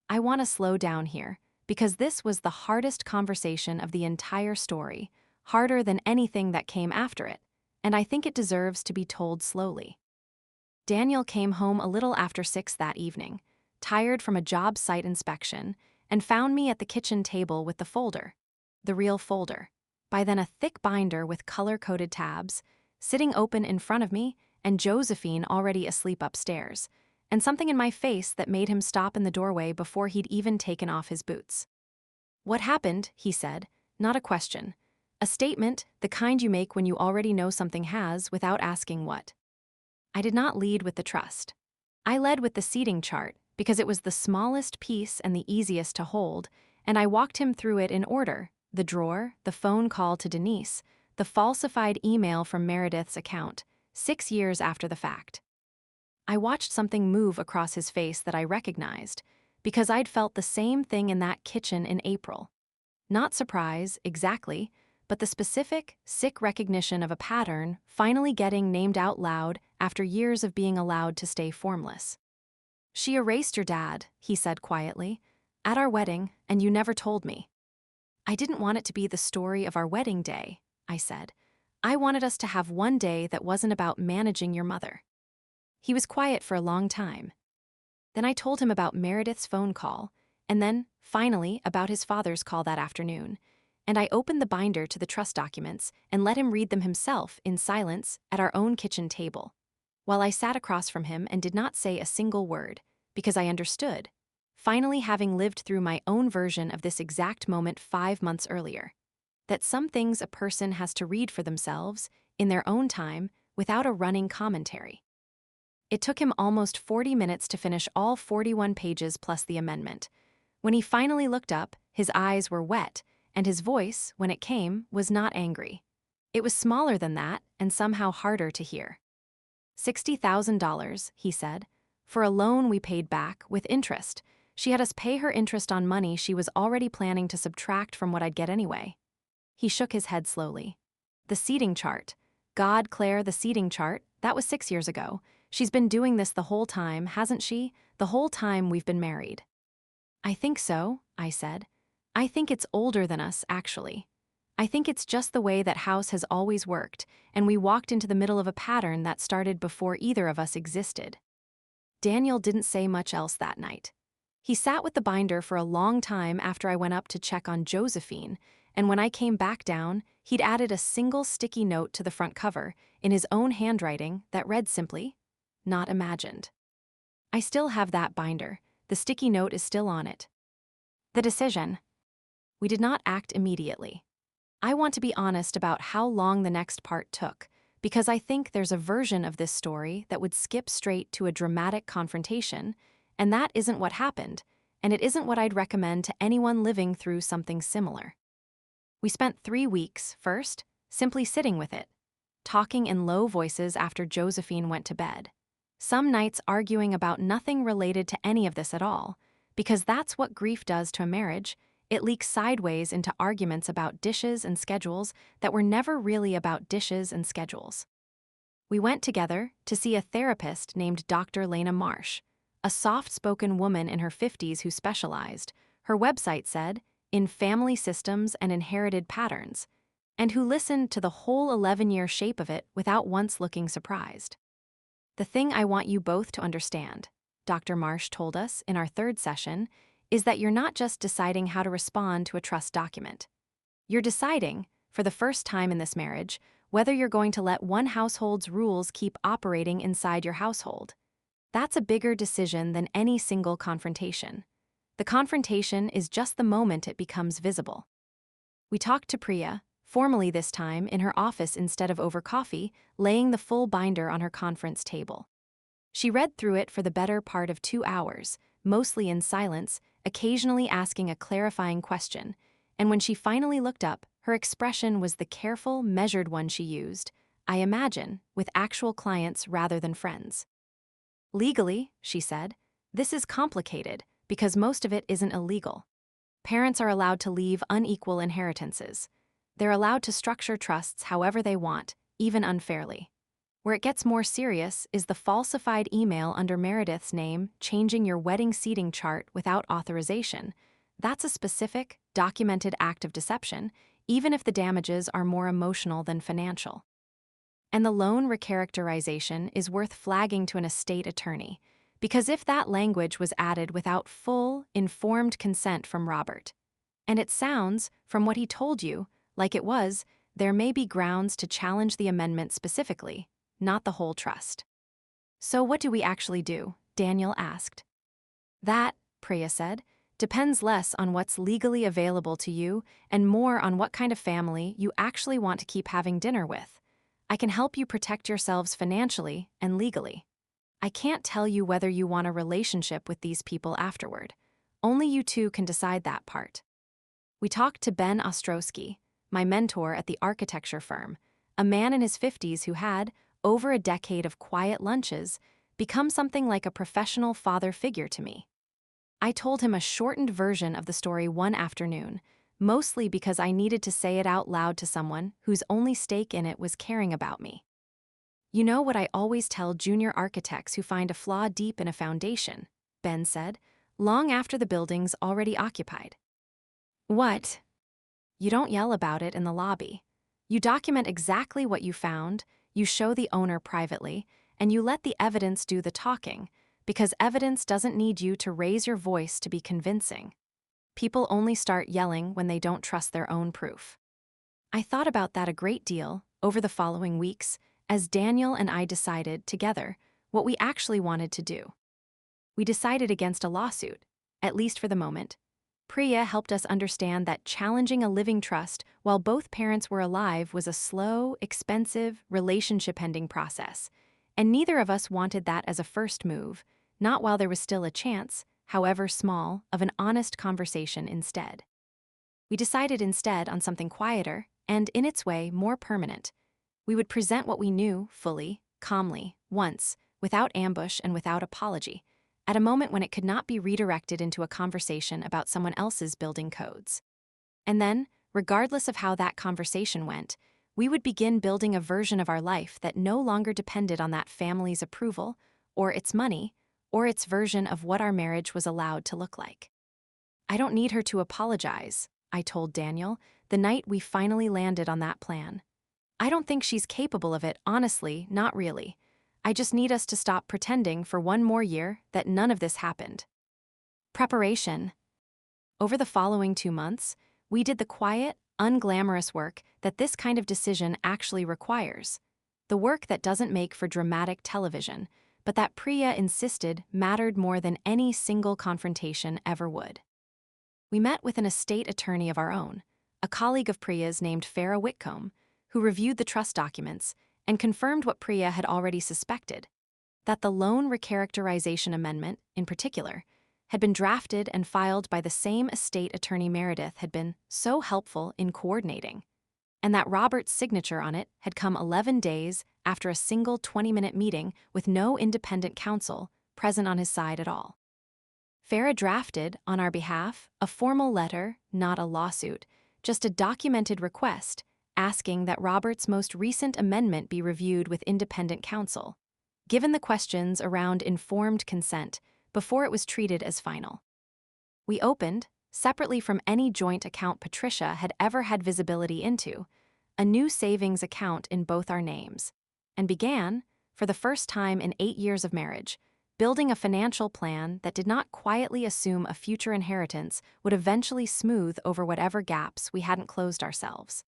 I want to slow down here, because this was the hardest conversation of the entire story, harder than anything that came after it, and I think it deserves to be told slowly. Daniel came home a little after 6 that evening, tired from a job site inspection, and found me at the kitchen table with the folder, the real folder, by then a thick binder with color-coded tabs, sitting open in front of me, and Josephine already asleep upstairs, and something in my face that made him stop in the doorway before he'd even taken off his boots. What happened, he said, not a question. A statement, the kind you make when you already know something has without asking what. I did not lead with the trust. I led with the seating chart because it was the smallest piece and the easiest to hold, and I walked him through it in order: the drawer, the phone call to Denise, the falsified email from Meredith's account, 6 years after the fact. I watched something move across his face that I recognized, because I'd felt the same thing in that kitchen in April. Not surprise, exactly, but the specific, sick recognition of a pattern finally getting named out loud after years of being allowed to stay formless. She erased your dad, he said quietly, at our wedding, and you never told me. I didn't want it to be the story of our wedding day, I said. I wanted us to have one day that wasn't about managing your mother. He was quiet for a long time. Then I told him about Meredith's phone call, and then, finally, about his father's call that afternoon, and I opened the binder to the trust documents and let him read them himself in silence at our own kitchen table, while I sat across from him and did not say a single word, because I understood, finally having lived through my own version of this exact moment 5 months earlier, that some things a person has to read for themselves, in their own time, without a running commentary. It took him almost 40 minutes to finish all 41 pages plus the amendment. When he finally looked up, his eyes were wet, and his voice, when it came, was not angry. It was smaller than that, and somehow harder to hear. $60,000, he said, for a loan we paid back, with interest. She had us pay her interest on money she was already planning to subtract from what I'd get anyway. He shook his head slowly. The seating chart. God, Claire, the seating chart, that was 6 years ago. She's been doing this the whole time, hasn't she? The whole time we've been married. I think so, I said. I think it's older than us, actually. I think it's just the way that house has always worked, and we walked into the middle of a pattern that started before either of us existed. Daniel didn't say much else that night. He sat with the binder for a long time after I went up to check on Josephine, and when I came back down, he'd added a single sticky note to the front cover in his own handwriting that read simply, "Not imagined." I still have that binder. The sticky note is still on it. The decision. We did not act immediately. I want to be honest about how long the next part took, because I think there's a version of this story that would skip straight to a dramatic confrontation, and that isn't what happened, and it isn't what I'd recommend to anyone living through something similar. We spent 3 weeks, first, simply sitting with it, talking in low voices after Josephine went to bed. Some nights arguing about nothing related to any of this at all, because that's what grief does to a marriage. It leaks sideways into arguments about dishes and schedules that were never really about dishes and schedules. We went together to see a therapist named Dr. Lena Marsh, a soft-spoken woman in her 50s who specialized, her website said, in family systems and inherited patterns, and who listened to the whole 11-year shape of it without once looking surprised. The thing I want you both to understand, Dr. Marsh told us in our 3rd session, is that you're not just deciding how to respond to a trust document. You're deciding, for the first time in this marriage, whether you're going to let one household's rules keep operating inside your household. That's a bigger decision than any single confrontation. The confrontation is just the moment it becomes visible. We talked to Priya, formally this time in her office instead of over coffee, laying the full binder on her conference table. She read through it for the better part of 2 hours, mostly in silence, occasionally asking a clarifying question, and when she finally looked up, her expression was the careful, measured one she used, I imagine, with actual clients rather than friends. Legally, she said, this is complicated because most of it isn't illegal. Parents are allowed to leave unequal inheritances. They're allowed to structure trusts however they want, even unfairly. Where it gets more serious is the falsified email under Meredith's name changing your wedding seating chart without authorization. That's a specific, documented act of deception, even if the damages are more emotional than financial. And the loan recharacterization is worth flagging to an estate attorney, because if that language was added without full, informed consent from Robert, and it sounds, from what he told you, like it was, there may be grounds to challenge the amendment specifically, not the whole trust. So what do we actually do? Daniel asked. That, Priya said, depends less on what's legally available to you and more on what kind of family you actually want to keep having dinner with. I can help you protect yourselves financially and legally. I can't tell you whether you want a relationship with these people afterward. Only you two can decide that part. We talked to Ben Ostrowski, my mentor at the architecture firm, a man in his 50s who had, over a decade of quiet lunches, become something like a professional father figure to me. I told him a shortened version of the story one afternoon, mostly because I needed to say it out loud to someone whose only stake in it was caring about me. You know what I always tell junior architects who find a flaw deep in a foundation, Ben said, long after the building's already occupied. What? You don't yell about it in the lobby. You document exactly what you found, you show the owner privately, and you let the evidence do the talking, because evidence doesn't need you to raise your voice to be convincing. People only start yelling when they don't trust their own proof. I thought about that a great deal over the following weeks as Daniel and I decided, together, what we actually wanted to do. We decided against a lawsuit, at least for the moment. Priya helped us understand that challenging a living trust while both parents were alive was a slow, expensive, relationship-ending process, and neither of us wanted that as a first move, not while there was still a chance, however small, of an honest conversation instead. We decided instead on something quieter and, in its way, more permanent. We would present what we knew, fully, calmly, once, without ambush and without apology, at a moment when it could not be redirected into a conversation about someone else's building codes. And then, regardless of how that conversation went, we would begin building a version of our life that no longer depended on that family's approval, or its money, or its version of what our marriage was allowed to look like. I don't need her to apologize, I told Daniel, the night we finally landed on that plan. I don't think she's capable of it, honestly, not really. I just need us to stop pretending for one more year that none of this happened. Preparation. Over the following 2 months, we did the quiet, unglamorous work that this kind of decision actually requires. The work that doesn't make for dramatic television, but that Priya insisted mattered more than any single confrontation ever would. We met with an estate attorney of our own, a colleague of Priya's named Farah Whitcomb, who reviewed the trust documents and confirmed what Priya had already suspected, that the loan recharacterization amendment, in particular, had been drafted and filed by the same estate attorney Meredith had been so helpful in coordinating, and that Robert's signature on it had come 11 days after a single 20-minute meeting with no independent counsel present on his side at all. Farah drafted, on our behalf, a formal letter, not a lawsuit, just a documented request asking that Robert's most recent amendment be reviewed with independent counsel, given the questions around informed consent before it was treated as final. We opened, separately from any joint account Patricia had ever had visibility into, a new savings account in both our names, and began, for the first time in 8 years of marriage, building a financial plan that did not quietly assume a future inheritance would eventually smooth over whatever gaps we hadn't closed ourselves.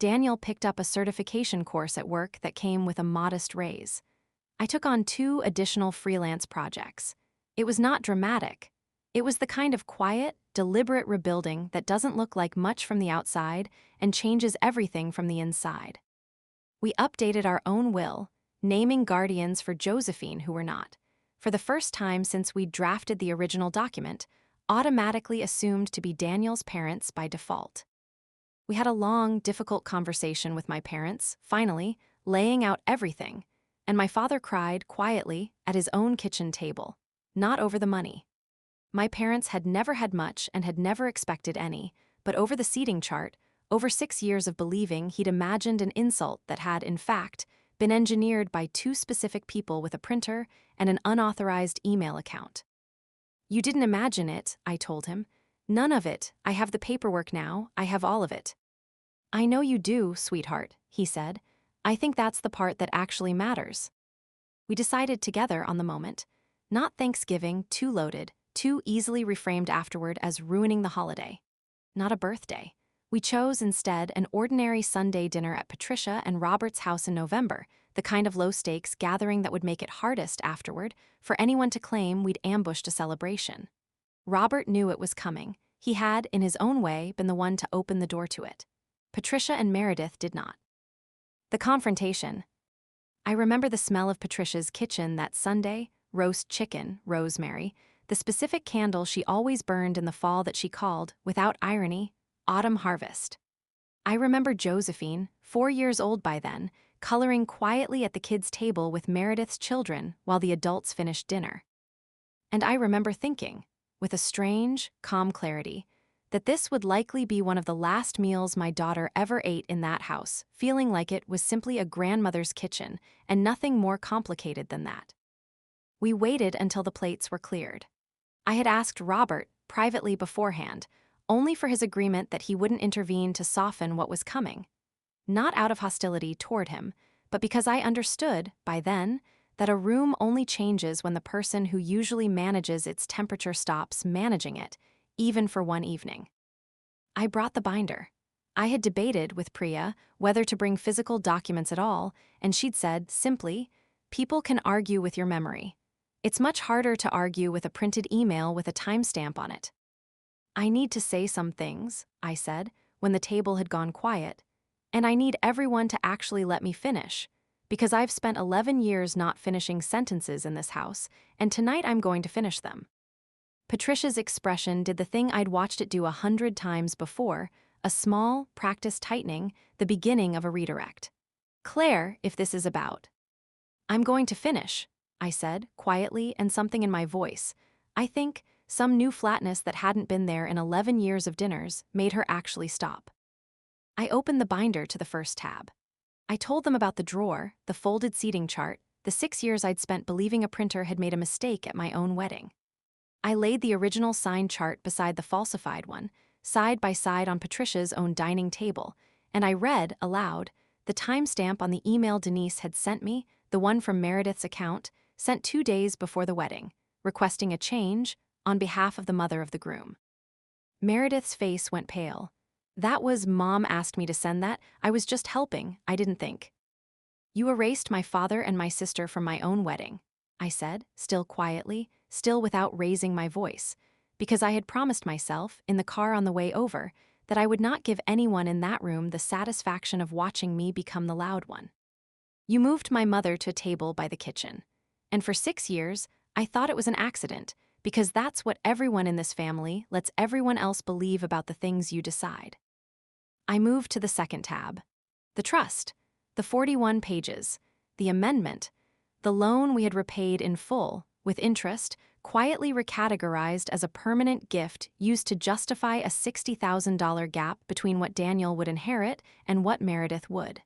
Daniel picked up a certification course at work that came with a modest raise. I took on 2 additional freelance projects. It was not dramatic. It was the kind of quiet, deliberate rebuilding that doesn't look like much from the outside and changes everything from the inside. We updated our own will, naming guardians for Josephine who were not, for the first time since we drafted the original document, automatically assumed to be Daniel's parents by default. We had a long, difficult conversation with my parents, finally, laying out everything, and my father cried quietly at his own kitchen table, not over the money. My parents had never had much and had never expected any, but over the seating chart, over 6 years of believing he'd imagined an insult that had, in fact, been engineered by 2 specific people with a printer and an unauthorized email account. "You didn't imagine it," I told him. "None of it. I have the paperwork now. I have all of it." "I know you do, sweetheart," he said. "I think that's the part that actually matters." We decided together on the moment. Not Thanksgiving, too loaded, too easily reframed afterward as ruining the holiday. Not a birthday. We chose instead an ordinary Sunday dinner at Patricia and Robert's house in November, the kind of low-stakes gathering that would make it hardest afterward for anyone to claim we'd ambushed a celebration. Robert knew it was coming. He had, in his own way, been the one to open the door to it. Patricia and Meredith did not. The confrontation. I remember the smell of Patricia's kitchen that Sunday, roast chicken, rosemary, the specific candle she always burned in the fall that she called, without irony, autumn harvest. I remember Josephine, 4 years old by then, coloring quietly at the kids' table with Meredith's children while the adults finished dinner. And I remember thinking, with a strange, calm clarity, that this would likely be one of the last meals my daughter ever ate in that house, feeling like it was simply a grandmother's kitchen and nothing more complicated than that. We waited until the plates were cleared. I had asked Robert, privately beforehand, only for his agreement that he wouldn't intervene to soften what was coming. Not out of hostility toward him, but because I understood, by then, that a room only changes when the person who usually manages its temperature stops managing it, even for one evening. I brought the binder. I had debated with Priya whether to bring physical documents at all, and she'd said, simply, "People can argue with your memory. It's much harder to argue with a printed email with a timestamp on it." "I need to say some things," I said, when the table had gone quiet, "and I need everyone to actually let me finish, because I've spent 11 years not finishing sentences in this house, and tonight I'm going to finish them." Patricia's expression did the thing I'd watched it do 100 times before, a small, practiced tightening, the beginning of a redirect. "Claire, if this is about." "I'm going to finish," I said, quietly, and something in my voice. I think some new flatness that hadn't been there in 11 years of dinners made her actually stop. I opened the binder to the first tab. I told them about the drawer, the folded seating chart, the 6 years I'd spent believing a printer had made a mistake at my own wedding. I laid the original signed chart beside the falsified one, side by side on Patricia's own dining table, and I read, aloud, the timestamp on the email Denise had sent me, the one from Meredith's account, sent 2 days before the wedding, requesting a change on behalf of the mother of the groom. Meredith's face went pale. "That was Mom asked me to send that. I was just helping, I didn't think." "You erased my father and my sister from my own wedding," I said, still quietly, still without raising my voice, because I had promised myself, in the car on the way over, that I would not give anyone in that room the satisfaction of watching me become the loud one. "You moved my mother to a table by the kitchen. And for 6 years, I thought it was an accident, because that's what everyone in this family lets everyone else believe about the things you decide." I moved to the second tab. The trust, the 41 pages, the amendment, the loan we had repaid in full, with interest, quietly recategorized as a permanent gift used to justify a $60,000 gap between what Daniel would inherit and what Meredith would.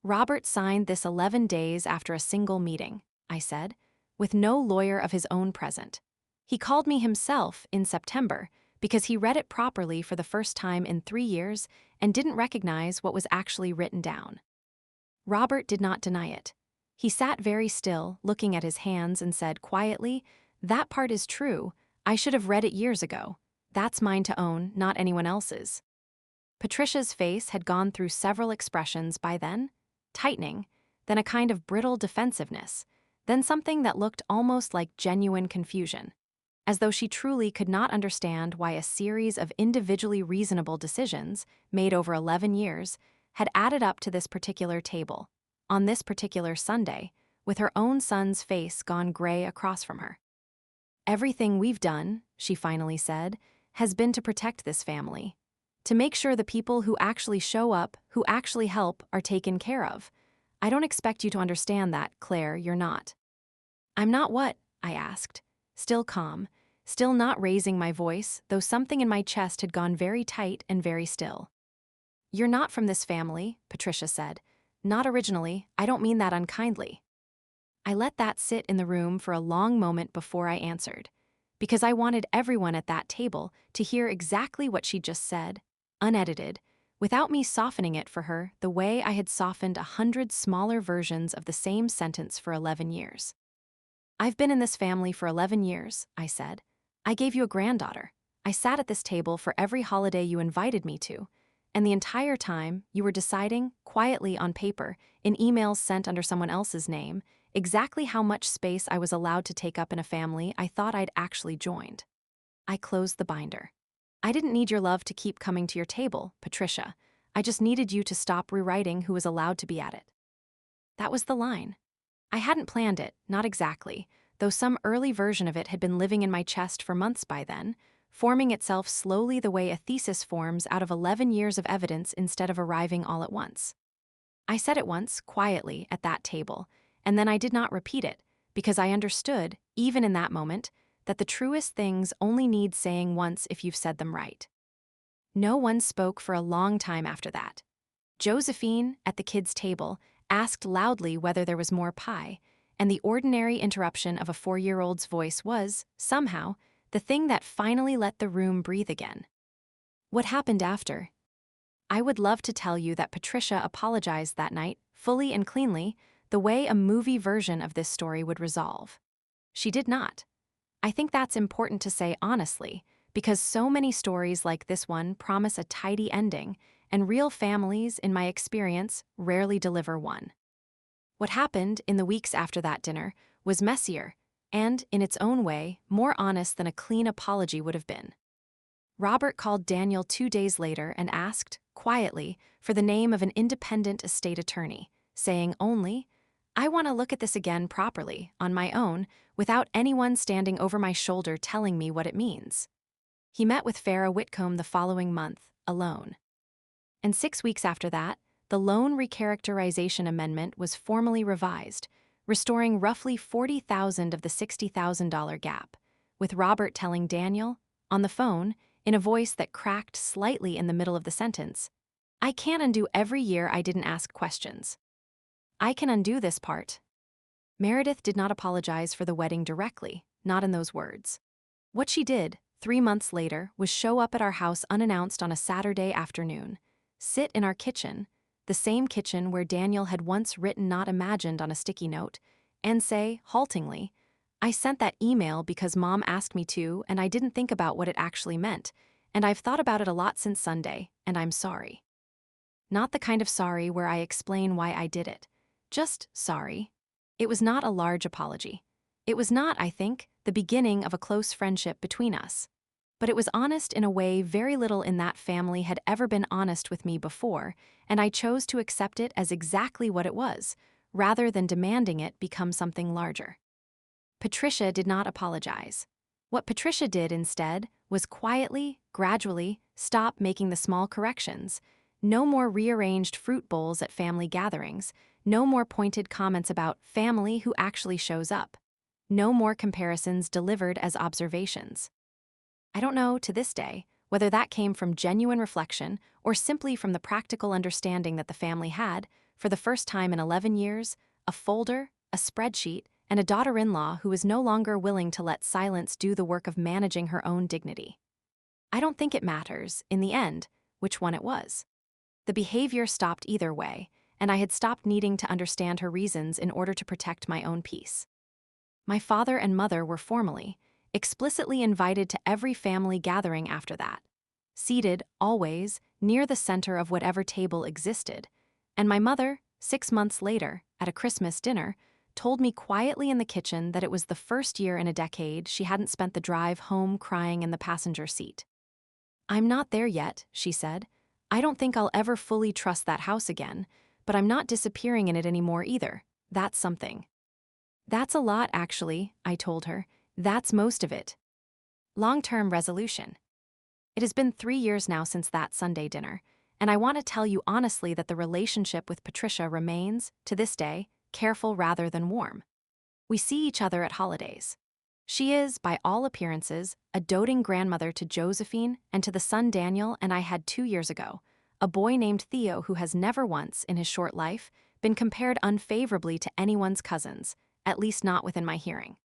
"Robert signed this 11 days after a single meeting," I said, "with no lawyer of his own present. He called me himself in September because he read it properly for the first time in 3 years and didn't recognize what was actually written down." Robert did not deny it. He sat very still, looking at his hands, and said quietly, "That part is true. I should have read it years ago. That's mine to own, not anyone else's." Patricia's face had gone through several expressions by then: tightening, then a kind of brittle defensiveness, then something that looked almost like genuine confusion, as though she truly could not understand why a series of individually reasonable decisions, made over 11 years, had added up to this particular table, on this particular Sunday, with her own son's face gone gray across from her. "Everything we've done," she finally said, "has been to protect this family, to make sure the people who actually show up, who actually help, are taken care of. I don't expect you to understand that, Claire, you're not." "I'm not what?" I asked, still calm, still not raising my voice, though something in my chest had gone very tight and very still. "You're not from this family," Patricia said. "Not originally, I don't mean that unkindly." I let that sit in the room for a long moment before I answered, because I wanted everyone at that table to hear exactly what she just said, unedited, without me softening it for her the way I had softened 100 smaller versions of the same sentence for 11 years. "I've been in this family for 11 years, I said. "I gave you a granddaughter. I sat at this table for every holiday you invited me to, and the entire time you were deciding, quietly on paper, in emails sent under someone else's name, exactly how much space I was allowed to take up in a family I thought I'd actually joined." I closed the binder. "I didn't need your love to keep coming to your table, Patricia. I just needed you to stop rewriting who was allowed to be at it." That was the line. I hadn't planned it, not exactly, though some early version of it had been living in my chest for months by then, forming itself slowly the way a thesis forms out of 11 years of evidence instead of arriving all at once. I said it once, quietly, at that table, and then I did not repeat it, because I understood, even in that moment, that the truest things only need saying once if you've said them right. No one spoke for a long time after that. Josephine, at the kids' table, asked loudly whether there was more pie, and the ordinary interruption of a 4-year-old's voice was, somehow, the thing that finally let the room breathe again. What happened after? I would love to tell you that Patricia apologized that night, fully and cleanly, the way a movie version of this story would resolve. She did not. I think that's important to say honestly, because so many stories like this one promise a tidy ending, and real families, in my experience, rarely deliver one. What happened in the weeks after that dinner was messier and, in its own way, more honest than a clean apology would have been. Robert called Daniel 2 days later and asked, quietly, for the name of an independent estate attorney, saying only, "I want to look at this again properly, on my own, without anyone standing over my shoulder telling me what it means." He met with Farah Whitcomb the following month, alone. And 6 weeks after that, the loan recharacterization amendment was formally revised, restoring roughly $40,000 of the $60,000 gap, with Robert telling Daniel, on the phone, in a voice that cracked slightly in the middle of the sentence, "I can't undo every year I didn't ask questions. I can undo this part." Meredith did not apologize for the wedding directly, not in those words. What she did, 3 months later, was show up at our house unannounced on a Saturday afternoon, sit in our kitchen, the same kitchen where Daniel had once written "not imagined" on a sticky note, and say, haltingly, "I sent that email because Mom asked me to, and I didn't think about what it actually meant, and I've thought about it a lot since Sunday, and I'm sorry." Not the kind of sorry where I explain why I did it. Just sorry. It was not a large apology. It was not, I think, the beginning of a close friendship between us. But it was honest in a way very little in that family had ever been honest with me before, and I chose to accept it as exactly what it was, rather than demanding it become something larger. Patricia did not apologize. What Patricia did instead was quietly, gradually, stop making the small corrections. No more rearranged fruit bowls at family gatherings, no more pointed comments about family who actually shows up. No more comparisons delivered as observations. I don't know, to this day, whether that came from genuine reflection or simply from the practical understanding that the family had, for the first time in 11 years, a folder, a spreadsheet, and a daughter-in-law who was no longer willing to let silence do the work of managing her own dignity. I don't think it matters, in the end, which one it was. The behavior stopped either way, and I had stopped needing to understand her reasons in order to protect my own peace. My father and mother were formally, explicitly invited to every family gathering after that. Seated, always, near the center of whatever table existed, and my mother, 6 months later, at a Christmas dinner, told me quietly in the kitchen that it was the first year in a decade she hadn't spent the drive home crying in the passenger seat. "I'm not there yet," she said. "I don't think I'll ever fully trust that house again, but I'm not disappearing in it anymore either. That's something." "That's a lot, actually," I told her. "That's most of it." Long-term resolution. It has been 3 years now since that Sunday dinner, and I want to tell you honestly that the relationship with Patricia remains, to this day, careful rather than warm. We see each other at holidays. She is, by all appearances, a doting grandmother to Josephine and to the son Daniel and I had 2 years ago, a boy named Theo who has never once, in his short life, been compared unfavorably to anyone's cousins, at least not within my hearing.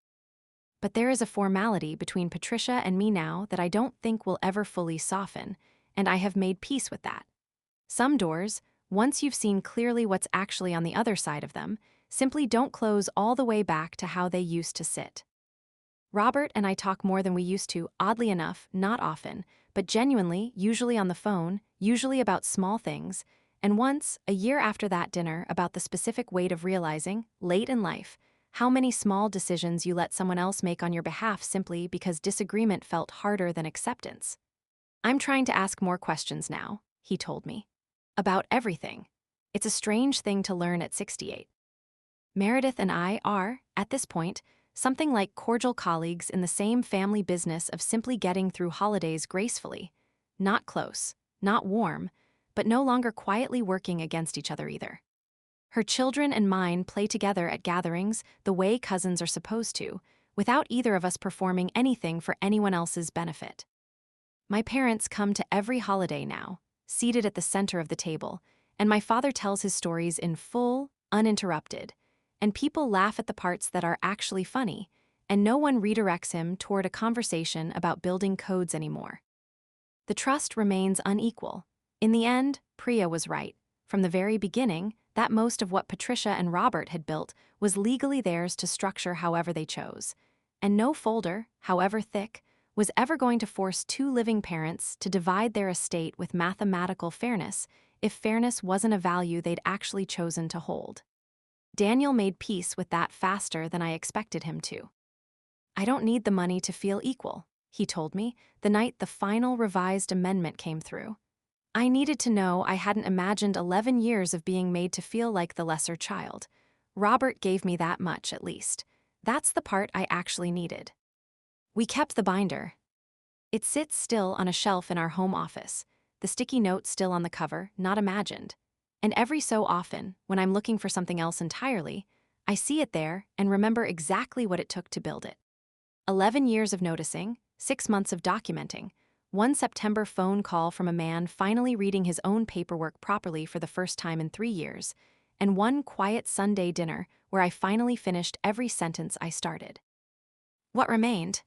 But there is a formality between Patricia and me now that I don't think will ever fully soften, and I have made peace with that. Some doors, once you've seen clearly what's actually on the other side of them, simply don't close all the way back to how they used to sit. Robert and I talk more than we used to, oddly enough, not often, but genuinely, usually on the phone, usually about small things, and once, a year after that dinner, about the specific weight of realizing, late in life, how many small decisions you let someone else make on your behalf simply because disagreement felt harder than acceptance. "I'm trying to ask more questions now," he told me. "About everything. It's a strange thing to learn at 68. Meredith and I are, at this point, something like cordial colleagues in the same family business of simply getting through holidays gracefully. Not close, not warm, but no longer quietly working against each other either. Her children and mine play together at gatherings the way cousins are supposed to, without either of us performing anything for anyone else's benefit. My parents come to every holiday now, seated at the center of the table, and my father tells his stories in full, uninterrupted, and people laugh at the parts that are actually funny, and no one redirects him toward a conversation about building codes anymore. The trust remains unequal. In the end, Priya was right. From the very beginning, that most of what Patricia and Robert had built was legally theirs to structure however they chose, and no folder, however thick, was ever going to force two living parents to divide their estate with mathematical fairness if fairness wasn't a value they'd actually chosen to hold. Daniel made peace with that faster than I expected him to. "I don't need the money to feel equal," he told me the night the final revised amendment came through. "I needed to know I hadn't imagined 11 years of being made to feel like the lesser child. Robert gave me that much, at least. That's the part I actually needed." We kept the binder. It sits still on a shelf in our home office, the sticky note still on the cover, not imagined. And every so often, when I'm looking for something else entirely, I see it there and remember exactly what it took to build it. 11 years of noticing, 6 months of documenting, one September phone call from a man finally reading his own paperwork properly for the first time in 3 years, and one quiet Sunday dinner where I finally finished every sentence I started. What remained?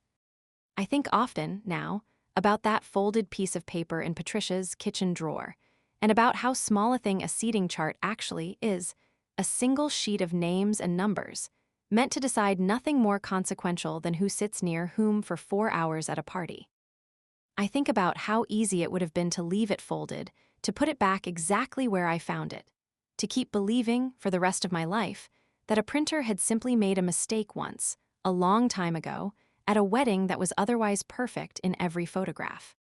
I think often, now, about that folded piece of paper in Patricia's kitchen drawer, and about how small a thing a seating chart actually is, a single sheet of names and numbers, meant to decide nothing more consequential than who sits near whom for 4 hours at a party. I think about how easy it would have been to leave it folded, to put it back exactly where I found it, to keep believing, for the rest of my life, that a printer had simply made a mistake once, a long time ago, at a wedding that was otherwise perfect in every photograph.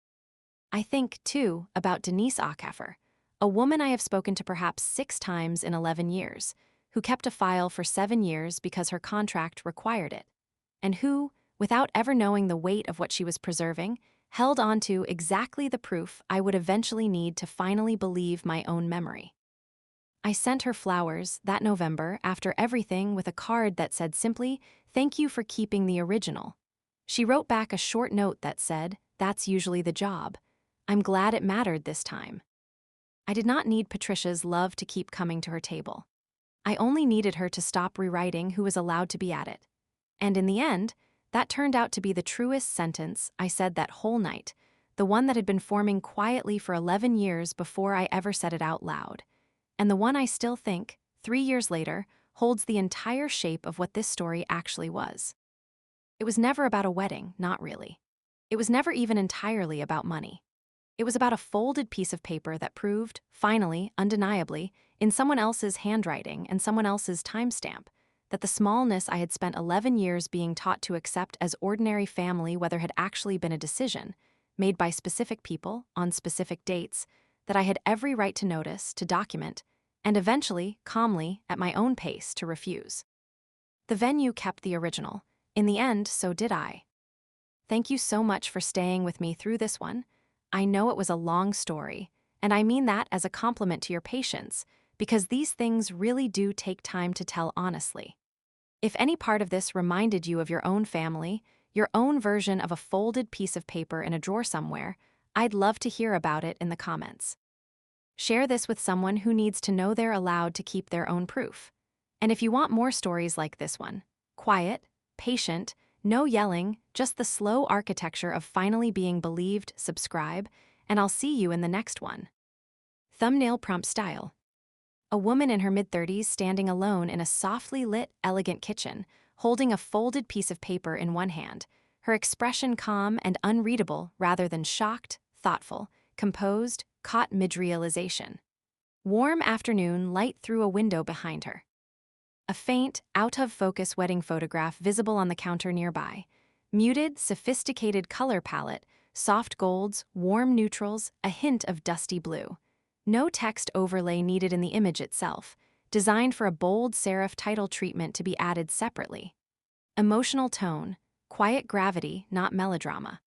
I think, too, about Denise Ackefer, a woman I have spoken to perhaps 6 times in 11 years, who kept a file for 7 years because her contract required it, and who, without ever knowing the weight of what she was preserving, held on to exactly the proof I would eventually need to finally believe my own memory. I sent her flowers that November after everything with a card that said simply, "Thank you for keeping the original." She wrote back a short note that said, "That's usually the job. I'm glad it mattered this time." I did not need Patricia's love to keep coming to her table. I only needed her to stop rewriting who was allowed to be at it. And in the end, that turned out to be the truest sentence I said that whole night, the one that had been forming quietly for 11 years before I ever said it out loud, and the one I still think, 3 years later, holds the entire shape of what this story actually was. It was never about a wedding, not really. It was never even entirely about money. It was about a folded piece of paper that proved, finally, undeniably, in someone else's handwriting and someone else's timestamp, that the smallness I had spent 11 years being taught to accept as ordinary family weather had actually been a decision, made by specific people, on specific dates, that I had every right to notice, to document, and eventually, calmly, at my own pace, to refuse. The venue kept the original. In the end, so did I. Thank you so much for staying with me through this one. I know it was a long story, and I mean that as a compliment to your patience, because these things really do take time to tell honestly. If any part of this reminded you of your own family, your own version of a folded piece of paper in a drawer somewhere, I'd love to hear about it in the comments. Share this with someone who needs to know they're allowed to keep their own proof. And if you want more stories like this one, quiet, patient, no yelling, just the slow architecture of finally being believed, subscribe, and I'll see you in the next one. Thumbnail prompt style. A woman in her mid-30s standing alone in a softly lit, elegant kitchen, holding a folded piece of paper in one hand, her expression calm and unreadable rather than shocked, thoughtful, composed, caught mid-realization. Warm afternoon light through a window behind her. A faint, out-of-focus wedding photograph visible on the counter nearby. Muted, sophisticated color palette, soft golds, warm neutrals, a hint of dusty blue. No text overlay needed in the image itself, designed for a bold serif title treatment to be added separately. Emotional tone, quiet gravity, not melodrama.